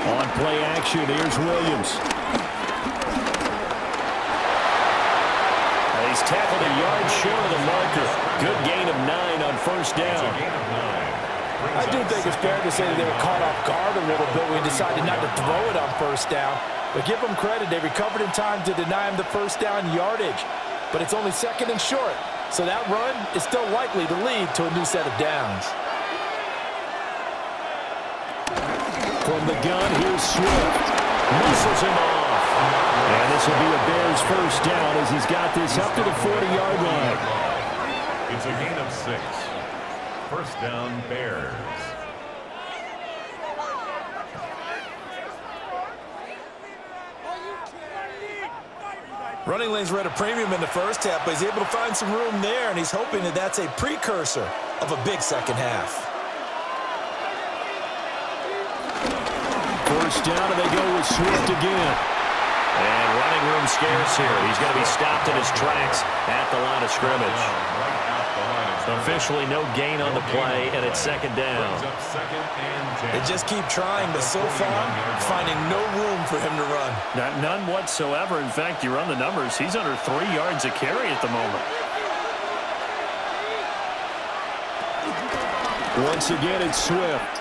A: On play action, here's Williams.
B: He's tackled a yard short of the marker. Good gain of 9 on first down.
D: I do think it's fair to say that they were caught off guard a little bit when we decided not to throw it on first down. But give them credit, they recovered in time to deny him the first down yardage. But it's only 2nd and short, so that run is still likely to lead to a new set of downs.
A: From the gun, here's Swift. Muscles him off. And this will be a Bears first down as he's got this up to the 40-yard line.
E: It's a gain of 6. First down, Bears.
C: Running lanes were at a premium in the first half, but he's able to find some room there, and he's hoping that that's a precursor of a big second half.
A: First down, and they go with Swift again.
B: And running room scarce here. He's going to be stopped in his tracks at the line of scrimmage. Officially no gain on the play, and it's second down.
C: They just keep trying, but so far, finding no room for him to run.
G: None whatsoever. In fact, you run the numbers, he's under 3 yards a carry at the moment.
A: Once again, it's Swift.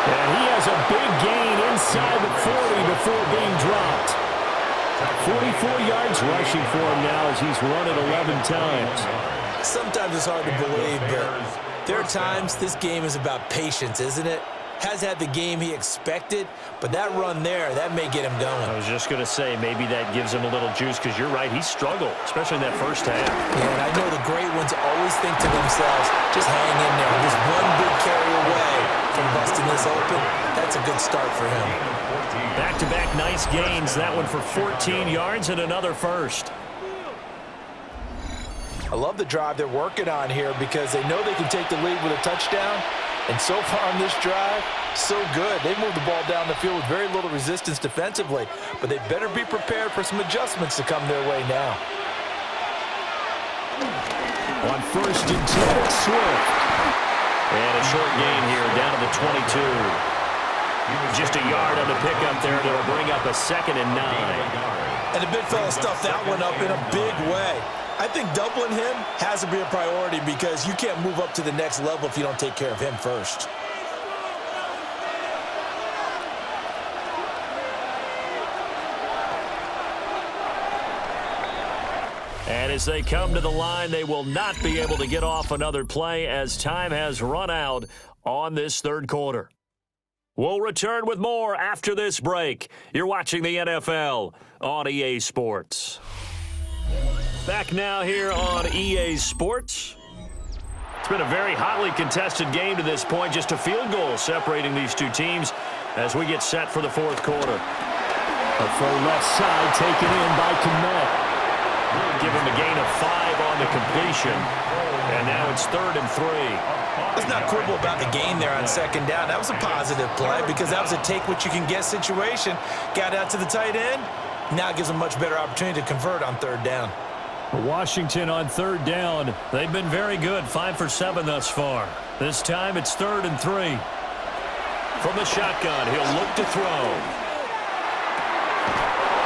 A: And he has a big gain inside the 40 before being dropped. 44 yards rushing for him now as he's run it 11 times.
C: Sometimes it's hard to believe, but there are times this game is about patience, isn't it? Has had the game he expected, but that run there, that may get him going.
B: I was just going to say, maybe that gives him a little juice, because you're right, he struggled, especially in that first half.
C: Yeah, and I know the great ones always think to themselves, just hang in there. Just one big carry away from busting this open. That's a good start for him.
B: Back-to-back nice gains, that one for 14 yards and another first.
D: I love the drive they're working on here because they know they can take the lead with a touchdown. And so far on this drive, so good. They moved the ball down the field with very little resistance defensively, but they better be prepared for some adjustments to come their way now.
A: On first and 10, it's Swift.
B: And a short gain here, down to the 22. Just a yard on the pickup there. That'll bring up a 2nd and 9.
C: And the big fella stuffed that one up in a big way. I think doubling him has to be a priority because you can't move up to the next level if you don't take care of him first.
B: And as they come to the line, they will not be able to get off another play as time has run out on this third quarter. We'll return with more after this break. You're watching the NFL on EA Sports. Back now here on EA Sports. It's been a very hotly contested game to this point. Just a field goal separating these two teams as we get set for the fourth quarter.
A: A full left side taken in by Kmet.
B: Give him a gain of 5 on the completion. And now it's 3rd and 3.
C: Let's not quibble about the gain there on second down. That was a positive play because that was a take-what-you-can-get situation. Got out to the tight end. Now it gives them a much better opportunity to convert on third down.
A: Washington on third down.
B: They've been very good, 5 for 7 thus far. This time it's 3rd and 3. From the shotgun, he'll look to throw.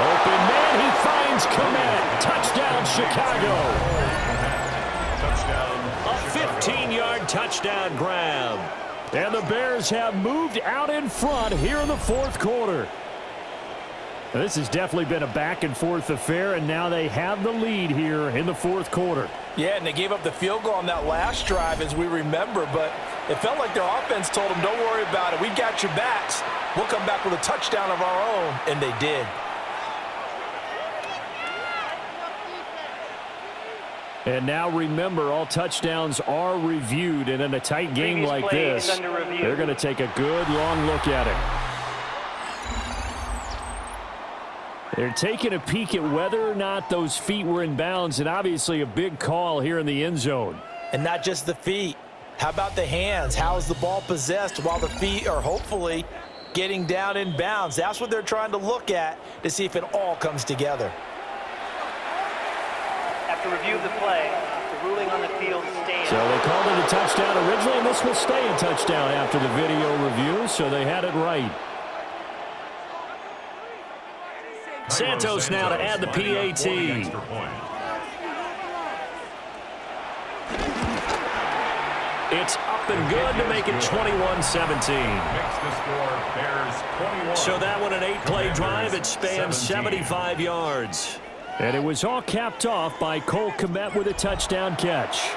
A: Open man, he finds Kmet. Touchdown, Chicago.
B: A 15-yard touchdown grab.
A: And the Bears have moved out in front here in the fourth quarter. This has definitely been a back-and-forth affair, and now they have the lead here in the fourth quarter.
D: Yeah, and they gave up the field goal on that last drive, as we remember, but it felt like their offense told them, don't worry about it. We got your backs. We'll come back with a touchdown of our own, and they did.
A: And now remember, all touchdowns are reviewed, and in a tight game like this, they're going to take a good long look at it. They're taking a peek at whether or not those feet were in bounds, and obviously a big call here in the end zone.
D: And not just the feet. How about the hands? How is the ball possessed while the feet are hopefully getting down in bounds? That's what they're trying to look at to see if it all comes together.
F: After review of the play, the ruling on the field stands.
A: So they called it a touchdown originally, and this will stay a touchdown after the video review, so they had it right.
B: Santos now to add the PAT. It's up and good to make it 21-17. So that one an 8-play drive. It spans 75 yards.
A: And it was all capped off by Cole Kmet with a touchdown catch.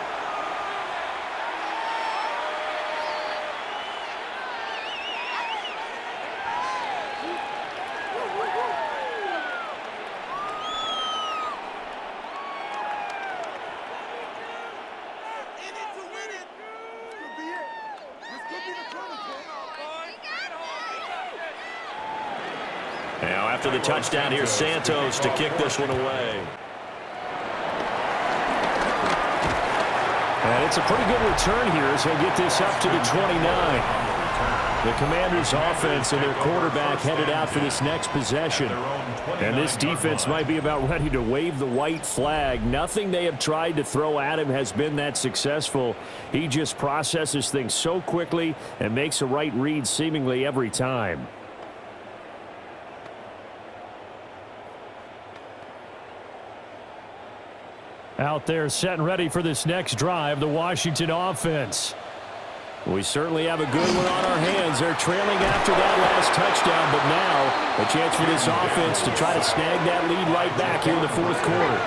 B: Now after the touchdown, here's Santos to kick this one away.
A: And it's a pretty good return here as he'll get this up to the 29. The Commanders' offense and their quarterback headed out for this next possession. And this defense might be about ready to wave the white flag. Nothing they have tried to throw at him has been that successful. He just processes things so quickly and makes a right read seemingly every time. Out there set and ready for this next drive, the Washington offense. We certainly have a good one on our hands. They're trailing after that last touchdown, but now a chance for this offense to try to snag that lead right back here in the fourth quarter.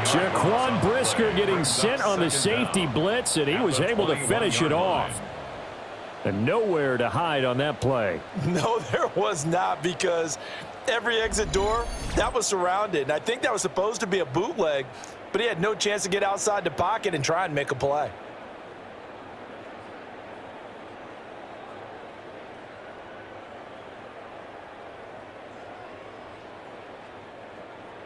A: Jaquan Brisker getting sent on the safety blitz, and he was able to finish it off. And nowhere to hide on that play.
D: No, there was not, because every exit door, that was surrounded. And I think that was supposed to be a bootleg, but he had no chance to get outside the pocket and try and make a play.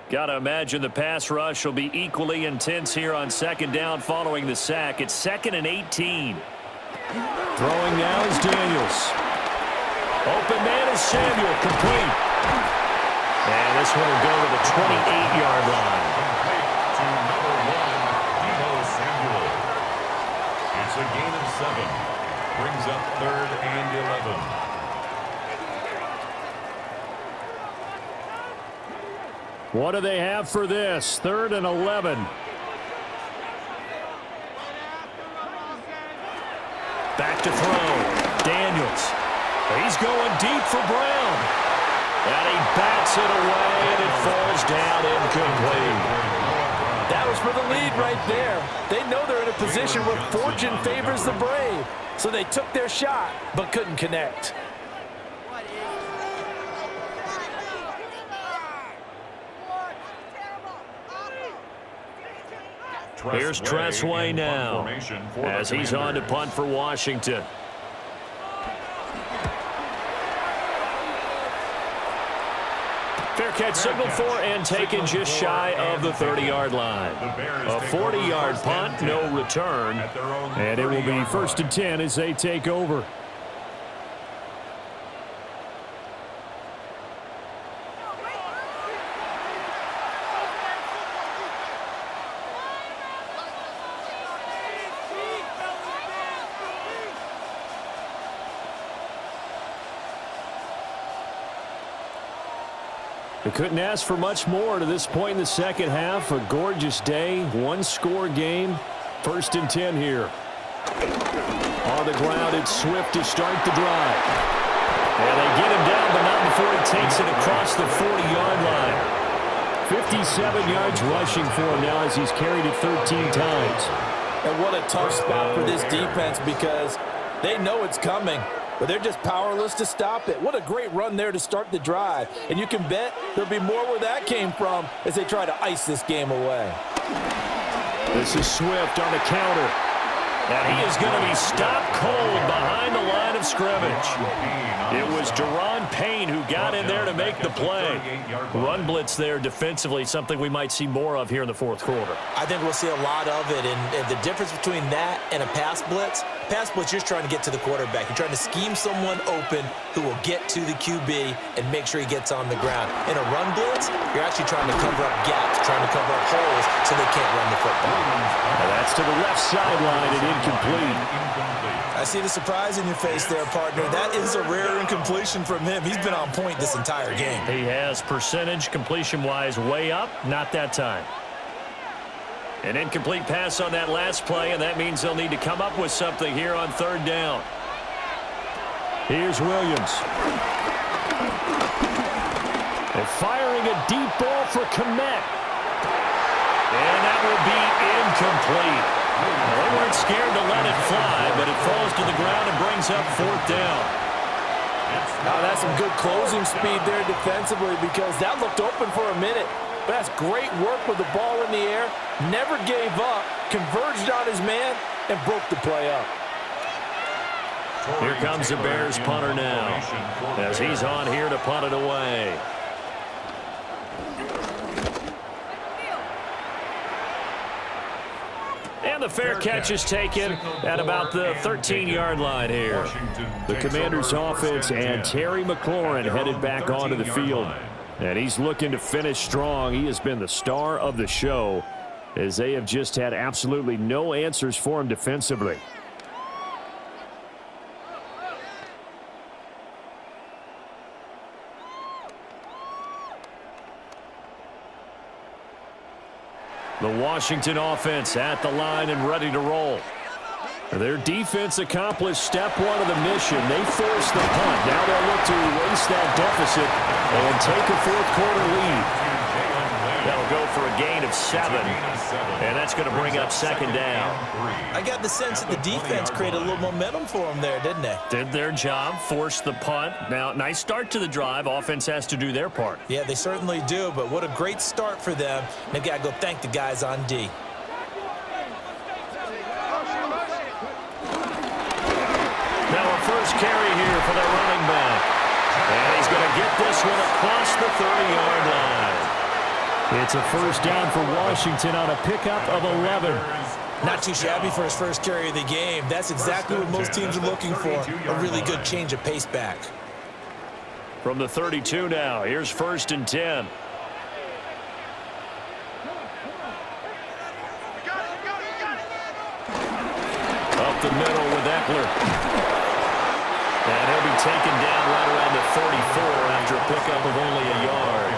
B: Got to imagine the pass rush will be equally intense here on second down following the sack. It's 2nd and 18.
A: Throwing now is Daniels. Open man is Samuel, complete.
B: And this one will go to the 28-yard line.
E: To number 1, Deebo Samuel. It's a gain of 7. Brings up 3rd and 11.
A: What do they have for this? 3rd and 11.
B: Back to throw. Daniels. He's going deep for Brown. And he bats it away, and it falls down incomplete.
D: That was for the lead right there. They know they're in a position where fortune favors the brave. So they took their shot, but couldn't connect.
B: Here's Tressway now as he's on to punt for Washington. Fair catch signaled for and taken just shy of the 30-yard line. A 40-yard punt, no return.
A: And it will be 1st and 10 as they take over. They couldn't ask for much more to this point in the second half. A gorgeous day, one-score game. 1st and 10 here. On the ground, it's Swift to start the drive. And they get him down, but not before he takes it across the 40-yard line. 57 yards rushing for him now as he's carried it 13 times.
D: And what a tough spot for this defense, because they know it's coming, but they're just powerless to stop it. What a great run there to start the drive. And you can bet there'll be more where that came from as they try to ice this game away.
A: This is Swift on the counter.
B: And he is going to be stopped cold behind the line of scrimmage. It was Daron Payne who got in there to make the play. Run blitz there defensively, something we might see more of here in the fourth quarter.
C: I think we'll see a lot of it, and the difference between that and a pass blitz, you're trying to get to the quarterback. You're trying to scheme someone open who will get to the QB and make sure he gets on the ground. In a run blitz, you're actually trying to cover up gaps, trying to cover up holes so they can't run the football.
A: And that's to the left sideline and incomplete.
C: I see the surprise in your face there, partner. That is a rare incompletion from him. He's been on point this entire game.
B: He has percentage completion-wise way up, not that time. An incomplete pass on that last play, and that means they'll need to come up with something here on 3rd down.
A: Here's Williams. They're firing a deep ball for Kmet.
B: And that will be incomplete. Well, they weren't scared to let it fly, but it falls to the ground and brings up 4th down.
D: Now that's some good closing speed there defensively, because that looked open for a minute. But that's great work with the ball in the air. Never gave up, converged on his man, and broke the play up.
B: Here comes the Bears punter now, as he's on here to punt it away. And the fair catch is taken at about the 13-yard line here.
A: The Commanders' offense and Terry McLaurin headed back onto the field. And he's looking to finish strong. He has been the star of the show, as they have just had absolutely no answers for him defensively. The Washington offense at the line and ready to roll. Their defense accomplished step one of the mission. They forced the punt. Now they'll look to erase that deficit and take a fourth-quarter lead.
B: That'll go for a gain of 7, and that's going to bring up second down.
C: I got the sense that the defense created a little momentum for them there, didn't they?
G: Did their job, forced the punt. Now, nice start to the drive. Offense has to do their part.
C: Yeah, they certainly do, but what a great start for them. They've got to go thank the guys on D.
B: Now a first carry here for their running back. And he's going to get this one across the 30-yard line.
A: It's a first down for Washington on a pickup of 11.
C: Not too shabby for his first carry of the game. That's exactly what most teams are looking for. A really good change of pace back.
B: From the 32 now, here's 1st and 10. Up the middle with Eckler. And he'll be taken down right around the 34 after a pickup of only a yard.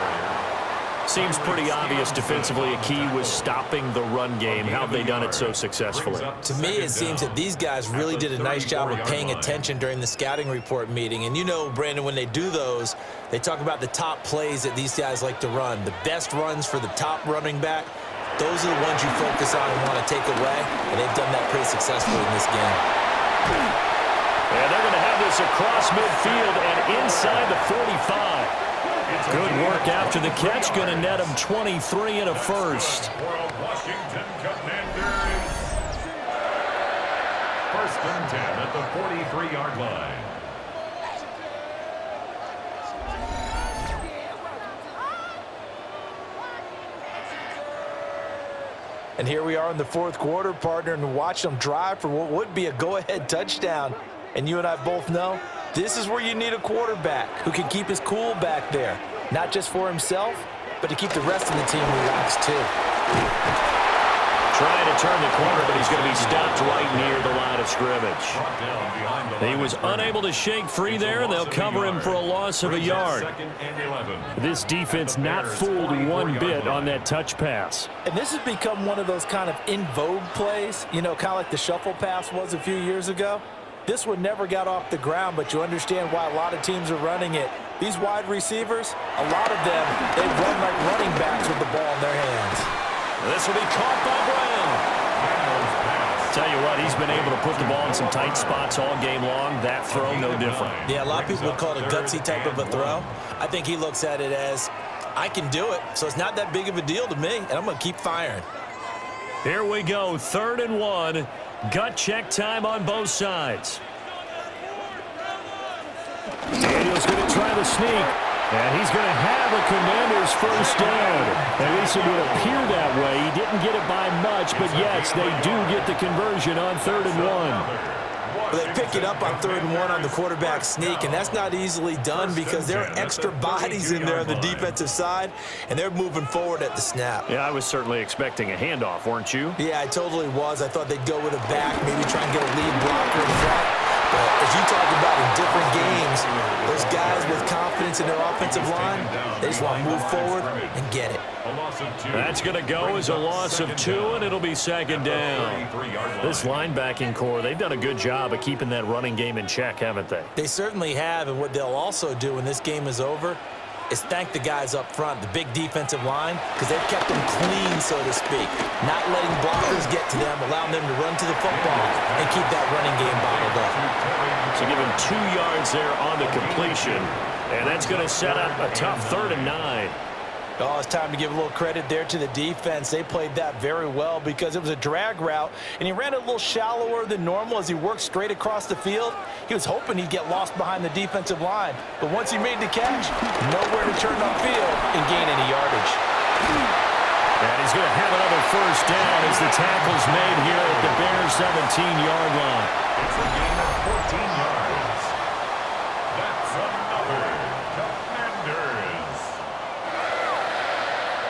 B: Seems pretty obvious defensively a key was stopping the run game. How have they done it so successfully?
C: To me, it seems that these guys really did a nice job of paying attention during the scouting report meeting. And you know, Brandon, when they do those, they talk about the top plays that these guys like to run. The best runs for the top running back, those are the ones you focus on and want to take away. And they've done that pretty successfully in this game.
B: And they're going to have this across midfield and inside the 45. Good work after the catch. Going to net him 23 and a first.
E: Washington Commanders. 1st and 10 at the 43-yard line.
D: And here we are in the fourth quarter, partner, and watch them drive for what would be a go-ahead touchdown. And you and I both know this is where you need a quarterback who can keep his cool back there. Not just for himself, but to keep the rest of the team relaxed too.
B: Trying to turn the corner, but he's going to be stopped right near the line of scrimmage. He was unable to shake free there, and they'll cover him for a loss of a yard.
A: This defense not fooled one bit on that touch pass.
D: And this has become one of those kind of in vogue plays, you know, kind of like the shuffle pass was a few years ago. This one never got off the ground, but you understand why a lot of teams are running it. These wide receivers, a lot of them, they run like running backs with the ball in their hands.
B: This will be caught by Brown. Tell you what, he's been able to put the ball in some tight spots all game long. That throw, no different.
C: Yeah, a lot of people would call it a gutsy type of a throw. I think he looks at it as, I can do it, so it's not that big of a deal to me, and I'm going to keep firing.
B: Here we go, 3rd and 1. Gut check time on both sides.
A: Daniel's going to try the sneak, and he's going to have a Commanders first down. At least it would appear that way. He didn't get it by much, but yes, they do get the conversion on 3rd and 1.
C: They pick it up on 3rd and 1 on the quarterback sneak, and that's not easily done because there are extra bodies in there on the defensive side, and they're moving forward at the snap.
B: Yeah, I was certainly expecting a handoff, weren't you?
C: Yeah, I totally was. I thought they'd go with a back, maybe try and get a lead blocker in front. But as you talked about in different games, those guys with confidence in their offensive line, they just want to move forward and get it.
B: That's going to go as a loss of 2, and it'll be 2nd down. This linebacking core, they've done a good job of keeping that running game in check, haven't they?
C: They certainly have, and what they'll also do when this game is over is thank the guys up front, the big defensive line, because they've kept them clean, so to speak. Not letting blockers get to them, allowing them to run to the football and keep that running game bottled up.
B: So give him 2 yards there on the completion, and that's going to set up a tough 3rd and 9.
D: Oh, it's time to give a little credit there to the defense. They played that very well because it was a drag route, and he ran it a little shallower than normal as he worked straight across the field. He was hoping he'd get lost behind the defensive line, but once he made the catch, nowhere to turn upfield and gain any yardage.
B: And he's going to have another first down as the tackle's made here at the Bears' 17-yard line.
E: It's a gain of 14 yards. That's another Commanders.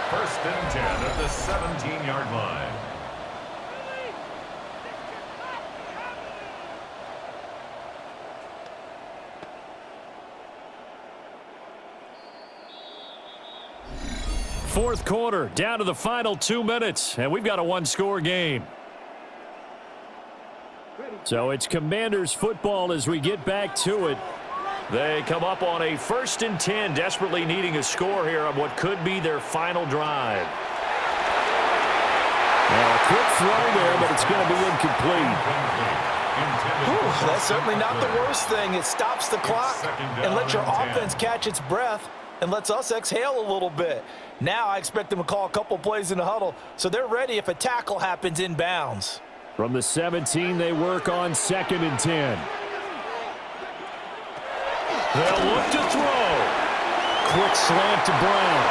E: First and 10 at the 17-yard line.
A: Fourth quarter, down to the final 2 minutes, and we've got a one-score game. So it's Commanders football as we get back to it.
B: They come up on a first and 10, desperately needing a score here on what could be their final drive.
A: Now, a quick throw there, but it's going to be incomplete.
D: Whew, that's certainly not the worst thing. It stops the clock and lets your offense catch its breath and lets us exhale a little bit. Now I expect them to call a couple plays in the huddle, so they're ready if a tackle happens inbounds.
A: From the 17, they work on 2nd and 10.
B: They'll look to throw.
A: Quick slant to Brown.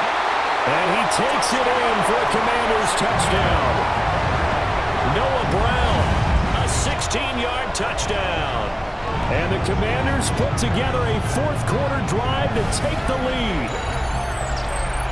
A: And he takes it in for a Commanders touchdown. Noah Brown, a 16-yard touchdown. And the Commanders put together a fourth-quarter drive to take the lead.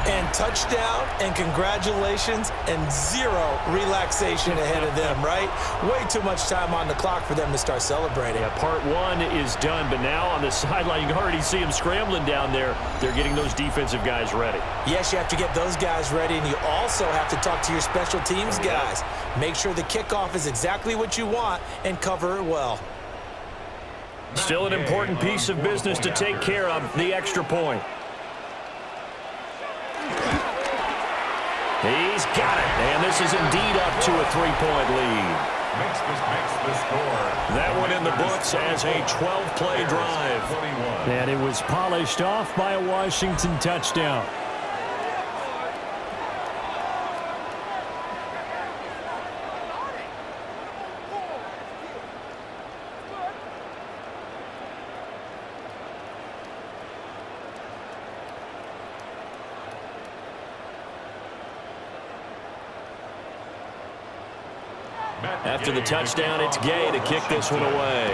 C: And touchdown, and congratulations, and zero relaxation ahead of them, right? Way too much time on the clock for them to start celebrating.
B: Yeah, part one is done, but now on the sideline, you can already see them scrambling down there. They're getting those defensive guys ready.
C: Yes, you have to get those guys ready, and you also have to talk to your special teams guys. Make sure the kickoff is exactly what you want and cover it well.
B: Still an important piece of business to take care of, the extra point. He's got it, and this is indeed up to a 3-point lead.
E: Makes the score.
B: That one in the books as a 12-play drive.
A: And it was polished off by a Washington touchdown.
B: After the touchdown, it's Gay to kick this one away.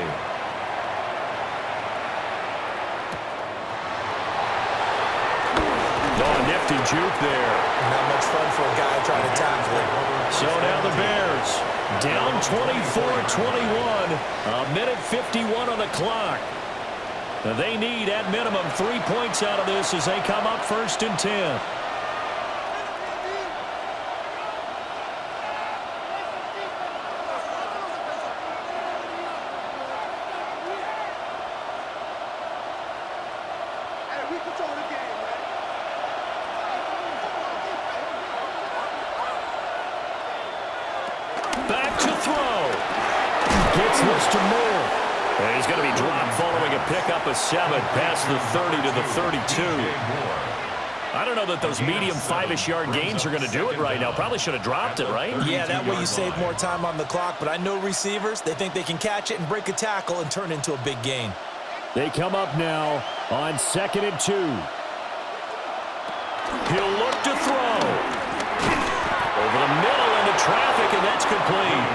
B: Oh, nifty juke there.
C: Not much fun for a guy trying to tackle it.
B: So now the Bears down 24-21. A minute 51 on the clock. They need, at minimum, 3 points out of this as they come up first and 10. Back to throw.
A: Gets this to Moore.
B: And he's going to be dropped following a pickup of 7 past the 30 to the 32. I don't know that those medium 5-ish yard gains are going to do it right now. Probably should have dropped it, right?
C: Yeah, that way you save more time on the clock, but I know receivers, they think they can catch it and break a tackle and turn it into a big gain.
A: They come up now on 2nd and 2.
B: He'll look to throw. Over the middle into traffic, and that's complete.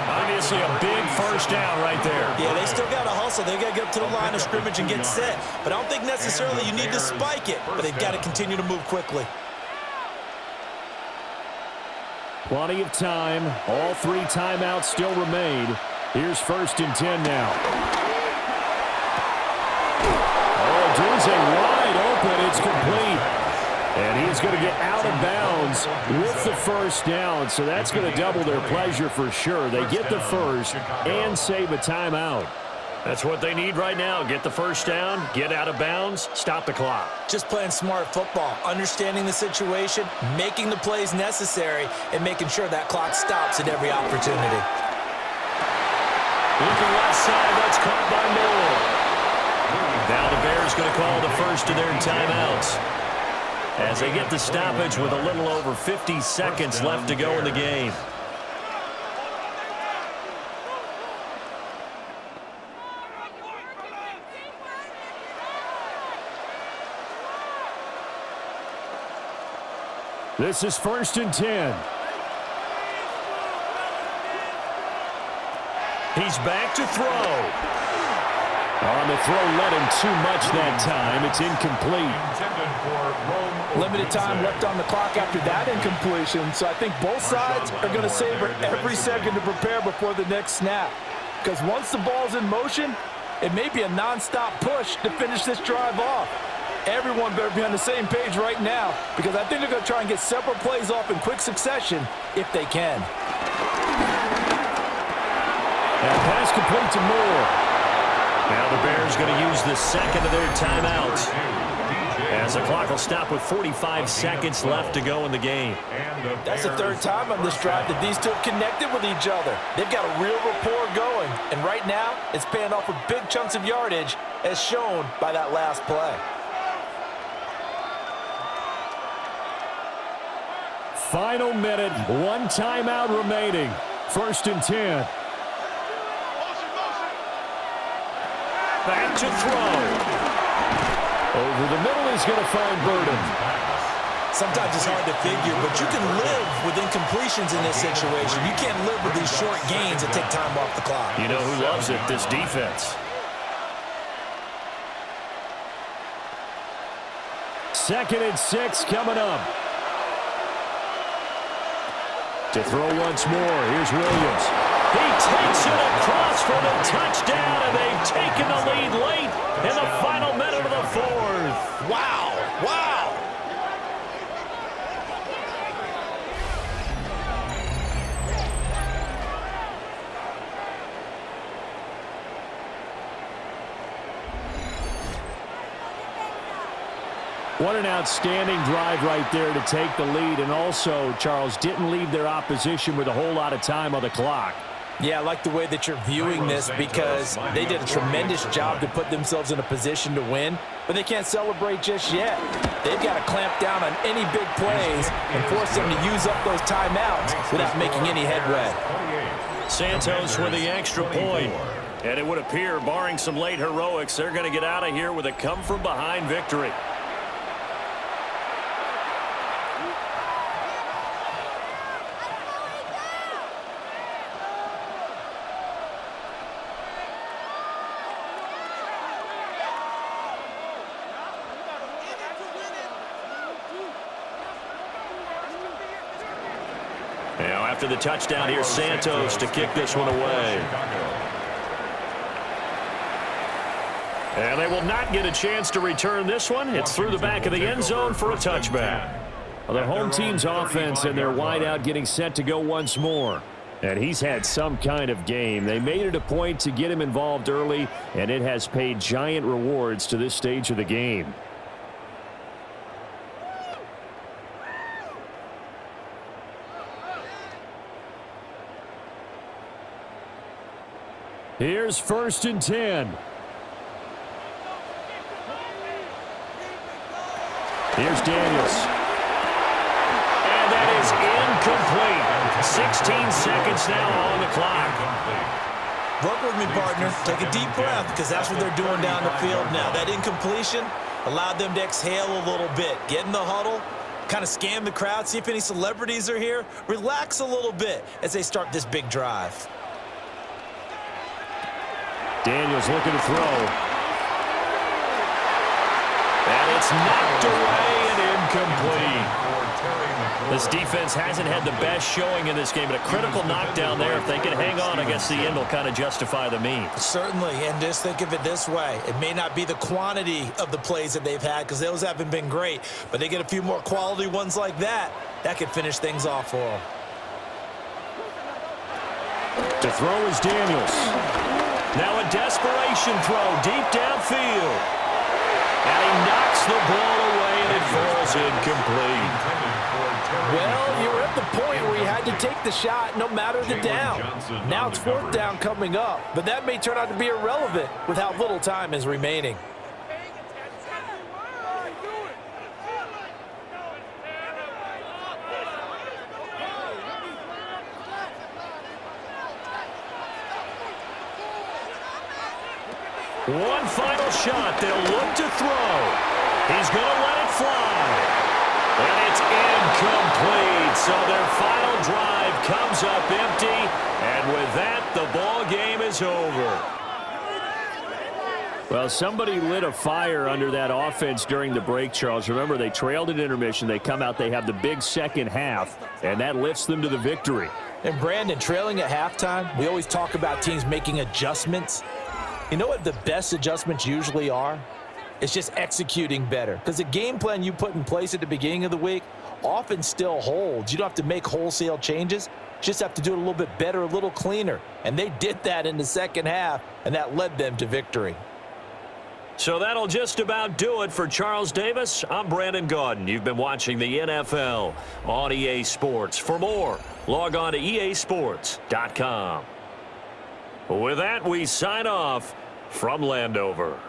B: Obviously a big first down right there.
C: Yeah, they still got to hustle. They got to get up to the line of scrimmage and get set. But I don't think necessarily you need to spike it, but they've got to continue to move quickly.
A: Plenty of time. All 3 timeouts still remain. Here's 1st and 10 now. Oh, Dulce wide open. It's complete. And he's going to get out of bounds with the first down, so that's going to double their pleasure for sure. They get the first and save a timeout.
B: That's what they need right now. Get the first down, get out of bounds, stop the clock.
C: Just playing smart football, understanding the situation, making the plays necessary, and making sure that clock stops at every opportunity.
B: Looking left side, that's caught by Moore. Now the Bears going to call the first of their timeouts. as they get the stoppage with a little over 50 seconds left to go in the game.
A: This is 1st and 10.
B: He's back to throw.
A: On the throw, let him too much that time. It's incomplete.
D: Limited time left on the clock after that incompletion, so I think both sides are going to savor every second to prepare before the next snap. Because once the ball's in motion, it may be a non-stop push to finish this drive off. Everyone better be on the same page right now, because I think they're going to try and get several plays off in quick succession if they can.
A: And pass complete to Moore.
B: Now the Bears going to use the second of their timeouts, as the clock will stop with 45 seconds left to go in the game.
D: That's the third time on this drive that these two have connected with each other. They've got a real rapport going, and right now it's paying off with big chunks of yardage, as shown by that last play.
A: Final minute, one timeout remaining. 1st and 10.
B: Back to throw.
A: Over the middle, he's going to find Burden.
C: Sometimes it's hard to figure, but you can live with incompletions in this situation. You can't live with these short gains that take time off the clock.
B: You know who loves it? This defense.
A: 2nd and 6 coming up. To throw once more, here's Williams.
B: He takes it across for the touchdown, and they've taken the lead late in the final minute of the fourth.
C: Wow, wow.
A: What an outstanding drive right there to take the lead. And also, Charles, didn't leave their opposition with a whole lot of time on the clock.
D: Yeah, I like the way that you're viewing this, because they did a tremendous job to put themselves in a position to win, but they can't celebrate just yet. They've got to clamp down on any big plays and force them to use up those timeouts without making any headway.
B: Santos with the extra point. And it would appear, barring some late heroics, they're going to get out of here with a come-from-behind victory. Now, after the touchdown, here's Santos to kick this one away. And they will not get a chance to return this one. It's through the back of the end zone for a touchback.
A: Well, the home team's offense and their wideout getting set to go once more. And he's had some kind of game. They made it a point to get him involved early, and it has paid giant rewards to this stage of the game. Here's 1st and 10. Here's Daniels.
B: And that is incomplete. 16 seconds now on the clock.
C: Work with me, partner. Take a deep breath, because that's what they're doing down the field now. That incompletion allowed them to exhale a little bit. Get in the huddle, kind of scan the crowd, see if any celebrities are here. Relax a little bit as they start this big drive.
A: Daniels looking to throw.
B: And it's knocked away and incomplete. This defense hasn't had the best showing in this game, but a critical knockdown there. If they can hang on, I guess the end will kind of justify the means.
C: Certainly, and just think of it this way. It may not be the quantity of the plays that they've had, because those haven't been great, but they get a few more quality ones like that. That could finish things off for them.
A: To throw is Daniels.
B: Now a desperation throw deep downfield. And he knocks the ball away, and it falls incomplete.
D: Well, you were at the point where you had to take the shot no matter the down. Now it's 4th down coming up, but that may turn out to be irrelevant with how little time is remaining.
B: One final shot. They'll look to throw. He's going to let it fly. And it's incomplete. So their final drive comes up empty. And with that, the ball game is over.
A: Well, somebody lit a fire under that offense during the break, Charles. Remember, they trailed at intermission. They come out, they have the big second half, and that lifts them to the victory.
D: And Brandon, trailing at halftime, we always talk about teams making adjustments. You know what the best adjustments usually are? It's just executing better. Because the game plan you put in place at the beginning of the week often still holds. You don't have to make wholesale changes. You just have to do it a little bit better, a little cleaner. And they did that in the second half, and that led them to victory.
B: So that'll just about do it for Charles Davis. I'm Brandon Gaudin. You've been watching the NFL on EA Sports. For more, log on to easports.com. With that, we sign off from Landover.